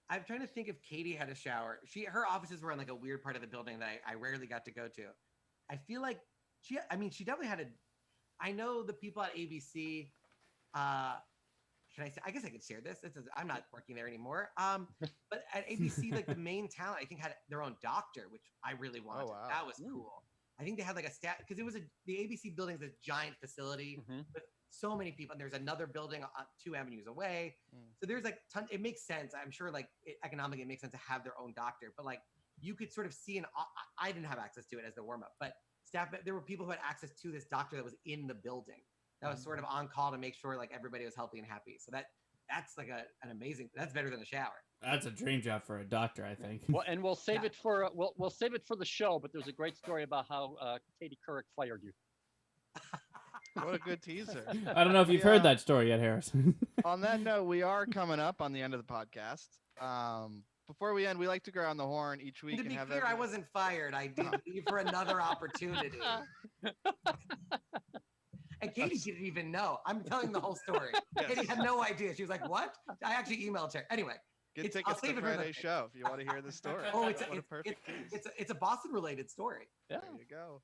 I'm trying to think if Katie had a shower. Her offices were in like a weird part of the building that I rarely got to go to. I feel like she definitely had I know the people at ABC, can I say, I guess I could share this. I'm not working there anymore. But at ABC, like the main talent, I think had their own doctor, which I really wanted. Oh, wow. That was cool. I think they had like a staff because the ABC building is a giant facility with so many people, and there's another building 2 avenues away. So there's like it makes sense. I'm sure like economically it makes sense to have their own doctor, but like you could sort of see, and I didn't have access to it as the warm up, but there were people who had access to this doctor that was in the building that was sort of on call to make sure like everybody was healthy and happy. So that's like an amazing, that's better than a shower. That's a dream job for a doctor, I think. Well, and we'll save Yeah. it for we'll save it for the show. But there's a great story about how Katie Couric fired you. What a good teaser. I don't know if you've heard that story yet, Harrison. On that note, we are coming up on the end of the podcast. Before we end, we like to go around the horn each week To and be have clear, I everyone- wasn't fired. I did leave for another opportunity. And Katie didn't even know. I'm telling the whole story. Yes. Katie had no idea. She was like, "What?" I actually emailed her. Anyway, Get I'll tickets save to it for the- Friday's show if you want to hear the story. oh, it's What a perfect tease. it's a Boston related story. Yeah. There you go.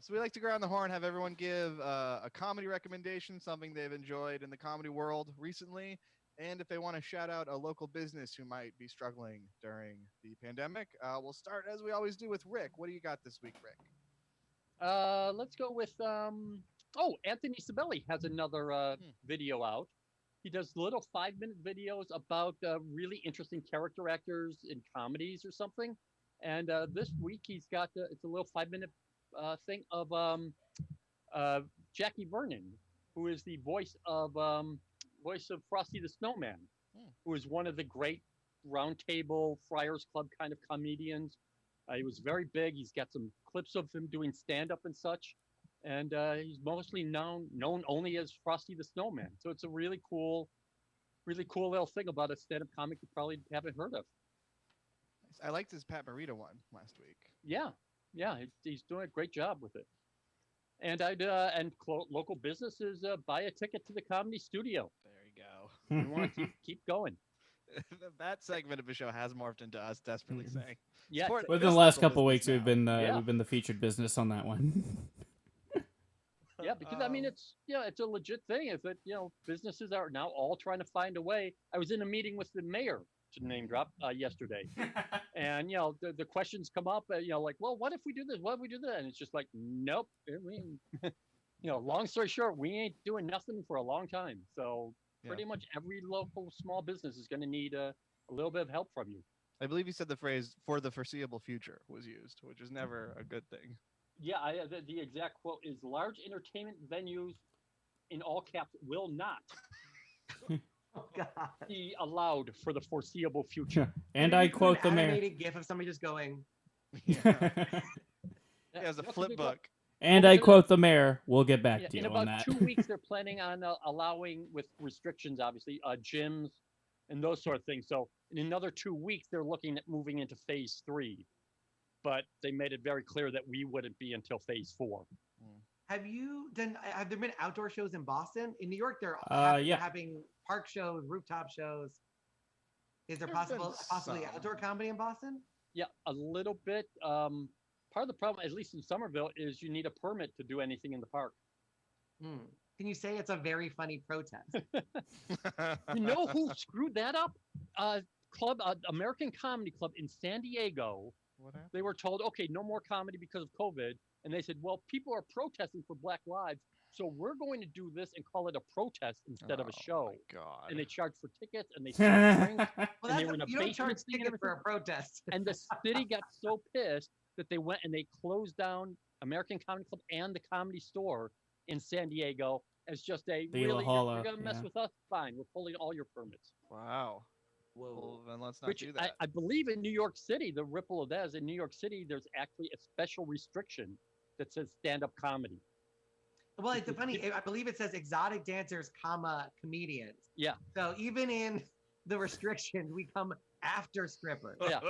So we like to go around the horn, have everyone give a comedy recommendation, something they've enjoyed in the comedy world recently, and if they want to shout out a local business who might be struggling during the pandemic. We'll start, as we always do, with Rick. What do you got this week, Rick? Let's go with Anthony Sabelli has another video out. He does little 5-minute videos about really interesting character actors in comedies or something. And this week he's got it's a little 5-minute thing of Jackie Vernon, who is the voice of Frosty the Snowman, who is one of the great roundtable Friars Club kind of comedians. He was very big. He's got some clips of him doing stand up and such, and he's mostly known only as Frosty the Snowman. So it's a really cool little thing about a stand up comic you probably haven't heard of. I liked his Pat Morita one last week. Yeah, he's doing a great job with it. And local businesses buy a ticket to the Comedy Studio. There you go. We want to keep going. That segment of the show has morphed into us desperately saying. Yeah, Support Within the this last local couple weeks, business we've now. been the featured business on that one. Yeah, because I mean it's a legit thing. Is that businesses are now all trying to find a way. I was in a meeting with the mayor, to name drop, yesterday, and the questions come up. Like, well, what if we do this? What if we do that? And it's just like, nope. Long story short, we ain't doing nothing for a long time. So pretty much every local small business is going to need a little bit of help from you. I believe you said the phrase "for the foreseeable future" was used, which is never a good thing. Yeah, the exact quote is large entertainment venues, in all caps, will not Oh, God. be allowed for the foreseeable future. And I quote the An mayor. animated GIF of somebody just going. He has a That's flip big book. And I quote the mayor. We'll get back to in you about on that. 2 weeks, they're planning on allowing, with restrictions, obviously, gyms and those sort of things. So in another 2 weeks, they're looking at moving into phase 3. But they made it very clear that we wouldn't be until phase 4. Have there been outdoor shows in Boston? In New York, they're Yeah. having park shows, rooftop shows. Is there There's been possibly some. outdoor comedy in Boston? Yeah, a little bit. Part of the problem, at least in Somerville, is you need a permit to do anything in the park. Can you say it's a very funny protest? You know who screwed that up? American Comedy Club in San Diego. What happened? They were told, okay, no more comedy because of COVID. And they said, well, people are protesting for Black Lives, so we're going to do this and call it a protest instead of a show. My God. And they charged for tickets and they served drinks. Well, And they were in a you don't basement charge thing and tickets for a everything. protest. And the city got so pissed that they went and they closed down American Comedy Club and the Comedy Store in San Diego as just a The really, La you're Jolla, going to mess yeah. with us? Fine, we're pulling all your permits. Wow. Whoa. Well, then let's not Which do that. I believe in New York City, the ripple of that is in New York City, there's actually a special restriction that says stand-up comedy. Well, it's funny. I believe it says exotic dancers, comedians. Yeah. So even in the restrictions, we come after strippers. Yeah.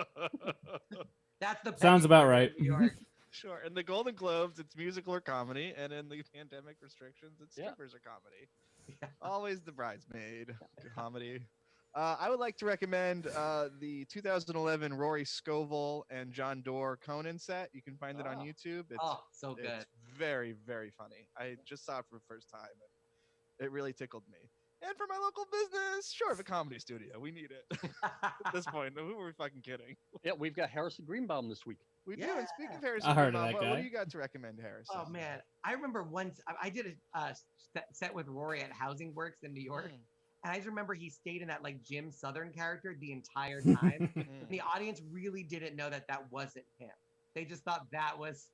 That's the Sounds petty about part right. of New York. Sure. In the Golden Globes, it's musical or comedy, and in the pandemic restrictions, it's Yeah. strippers or comedy. Yeah. Always the bridesmaid comedy. I would like to recommend the 2011 Rory Scovel and John Doerr Conan set. You can find it on Oh. YouTube. So good. It's very, very funny. I just saw it for the first time, and it really tickled me. And for my local business, sure, the Comedy Studio. We need it at this point. Who are we fucking kidding? Yeah, we've got Harrison Greenbaum this week. We do. Yeah. And speaking of Harrison, I heard of Greenbaum, that what guy. do you got to recommend, Harrison? Oh man, I remember once I did a set with Rory at Housing Works in New York, and I just remember he stayed in that like Jim Southern character the entire time. And the audience really didn't know that wasn't him. They just thought that was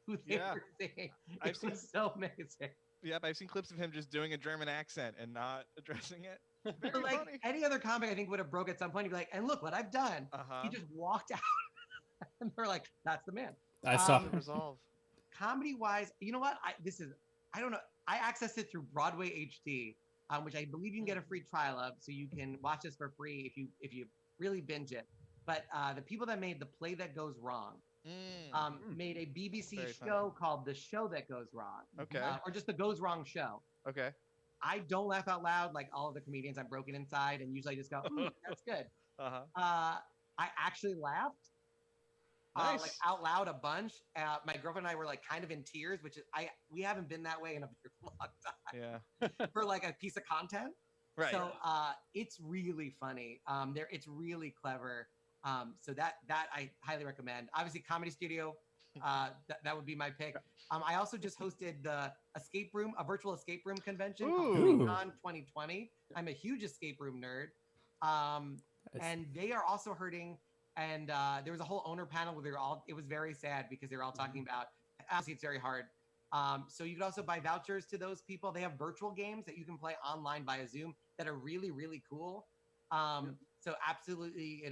who they Yeah. were seeing. I've It seen- was so amazing. Yep, I've seen clips of him just doing a German accent and not addressing it. Very But, like funny. any other comic, I think would have broke at some point. He'd be like, "And look what I've done." Uh-huh. He just walked out, and they're like, "That's the man." I saw. Um, Resolve. Comedy wise, you know what? I don't know. I accessed it through Broadway HD, which I believe you can get a free trial of, so you can watch this for free if you really binge it. But the people that made The Play That Goes Wrong made a BBC Very show called The Show That Goes Wrong, Okay. or just The Goes Wrong Show. Okay. I don't laugh out loud like all of the comedians. I'm broken inside, and usually I just go, "Ooh, that's good." Uh-huh. I actually laughed. Nice. Like out loud a bunch. My girlfriend and I were like kind of in tears, which is we haven't been that way in a very long time Yeah. for like a piece of content. Right. So it's really funny. It's really clever. So that I highly recommend. Obviously, Comedy Studio. that would be my pick. I also just hosted the a virtual escape room convention Ooh. called Conan 2020. I'm a huge escape room nerd. And they are also hurting. And there was a whole owner panel where it was very sad because they were all talking about, obviously it's very hard. So you could also buy vouchers to those people. They have virtual games that you can play online via Zoom that are really, really cool. So absolutely,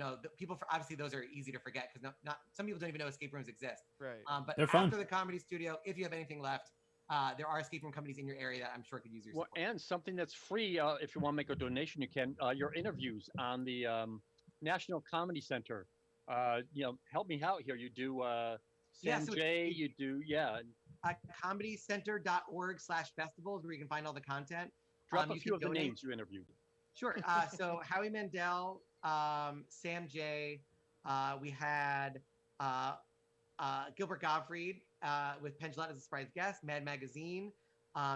obviously those are easy to forget because not some people don't even know escape rooms exist. Right. But They're fun. after the Comedy Studio, if you have anything left, there are escape room companies in your area that I'm sure could use your support. And something that's free, if you want to make a donation, you can. Your interviews on the National Comedy Center. Help me out here. You do Sam J. You do comedycenter.org/festivals where you can find all the content. Drop a few of the names you interviewed. Sure. So Howie Mandel, Sam J. We had Gilbert Gottfried with Penn Jillette as a surprise guest. Mad Magazine.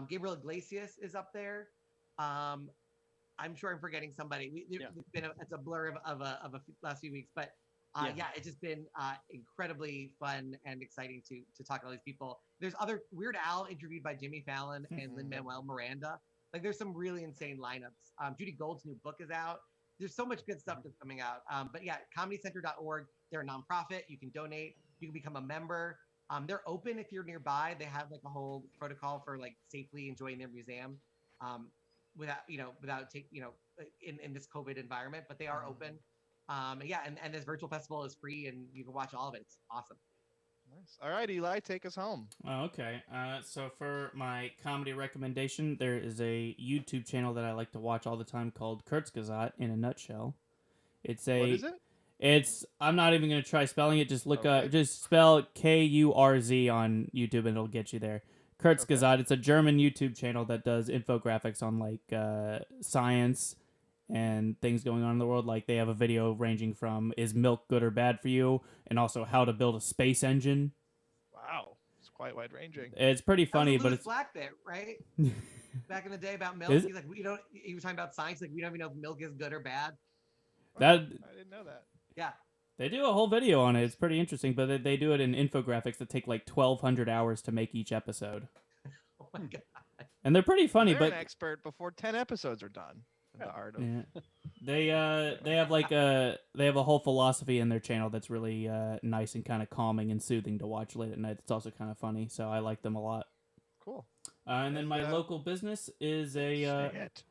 Gabriel Iglesias is up there. I'm sure I'm forgetting somebody. It's a blur of a last few weeks, but it's just been incredibly fun and exciting to talk to all these people. There's other Weird Al interviewed by Jimmy Fallon and Lin-Manuel Miranda. Like there's some really insane lineups. Judy Gold's new book is out. There's so much good stuff that's coming out. But comedycenter.org. They're a nonprofit. You can donate. You can become a member. They're open if you're nearby. They have like a whole protocol for like safely enjoying their museum without in this COVID environment. But they are open. And this virtual festival is free and you can watch all of it. It's awesome. Nice. All right, Eli, take us home. Okay. So for my comedy recommendation, there is a YouTube channel that I like to watch all the time called Kurzgesagt in a nutshell. What is it? I'm not even going to try spelling it. Just just spell KURZ on YouTube and it'll get you there. Kurzgesagt. It's a German YouTube channel that does infographics on like science and things going on in the world. Like they have a video ranging from is milk good or bad for you, and also how to build a space engine. Wow, it's quite wide ranging. It's pretty funny, but it's Black bit, right? Back in the day about milk, he's like, he was talking about science, like we don't even know if milk is good or bad. I didn't know that. Yeah. They do a whole video on it. It's pretty interesting, but they do it in infographics that take like 1,200 hours to make each episode. Oh my god! And they're pretty funny. They're but an expert before 10 episodes are done. The art of they have a whole philosophy in their channel that's really nice and kind of calming and soothing to watch late at night. It's also kind of funny, so I like them a lot. Cool. And then my local business is Say it.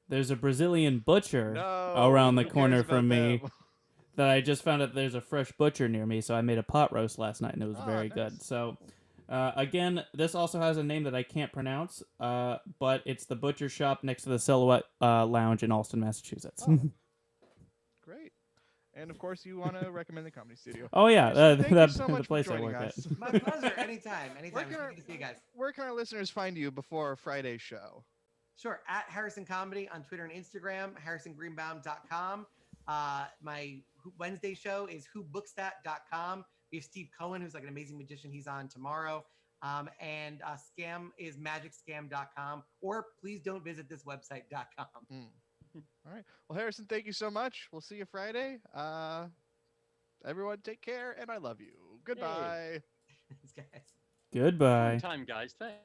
There's a Brazilian butcher around the corner from me that I just found out there's a fresh butcher near me, so I made a pot roast last night, and it was very good. So, again, this also has a name that I can't pronounce, but it's the butcher shop next to the Silhouette Lounge in Allston, Massachusetts. Great. And, of course, you want to recommend the Comedy Studio. Oh, yeah. Thank you so much the place for I joining work us. at. My pleasure. Anytime. It's good to see you guys. Where can our listeners find you before Friday's show? Sure. At Harrison Comedy on Twitter and Instagram, harrisongreenbaum.com. My Wednesday show is whobooksthat.com. We have Steve Cohen, who's like an amazing magician. He's on tomorrow. And Scam is magicscam.com. Or please don't visit this website.com. All right. Well, Harrison, thank you so much. We'll see you Friday. Everyone take care, and I love you. Goodbye. Thanks, guys. Goodbye. Good time, guys. Thanks.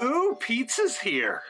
Ooh, pizza's here.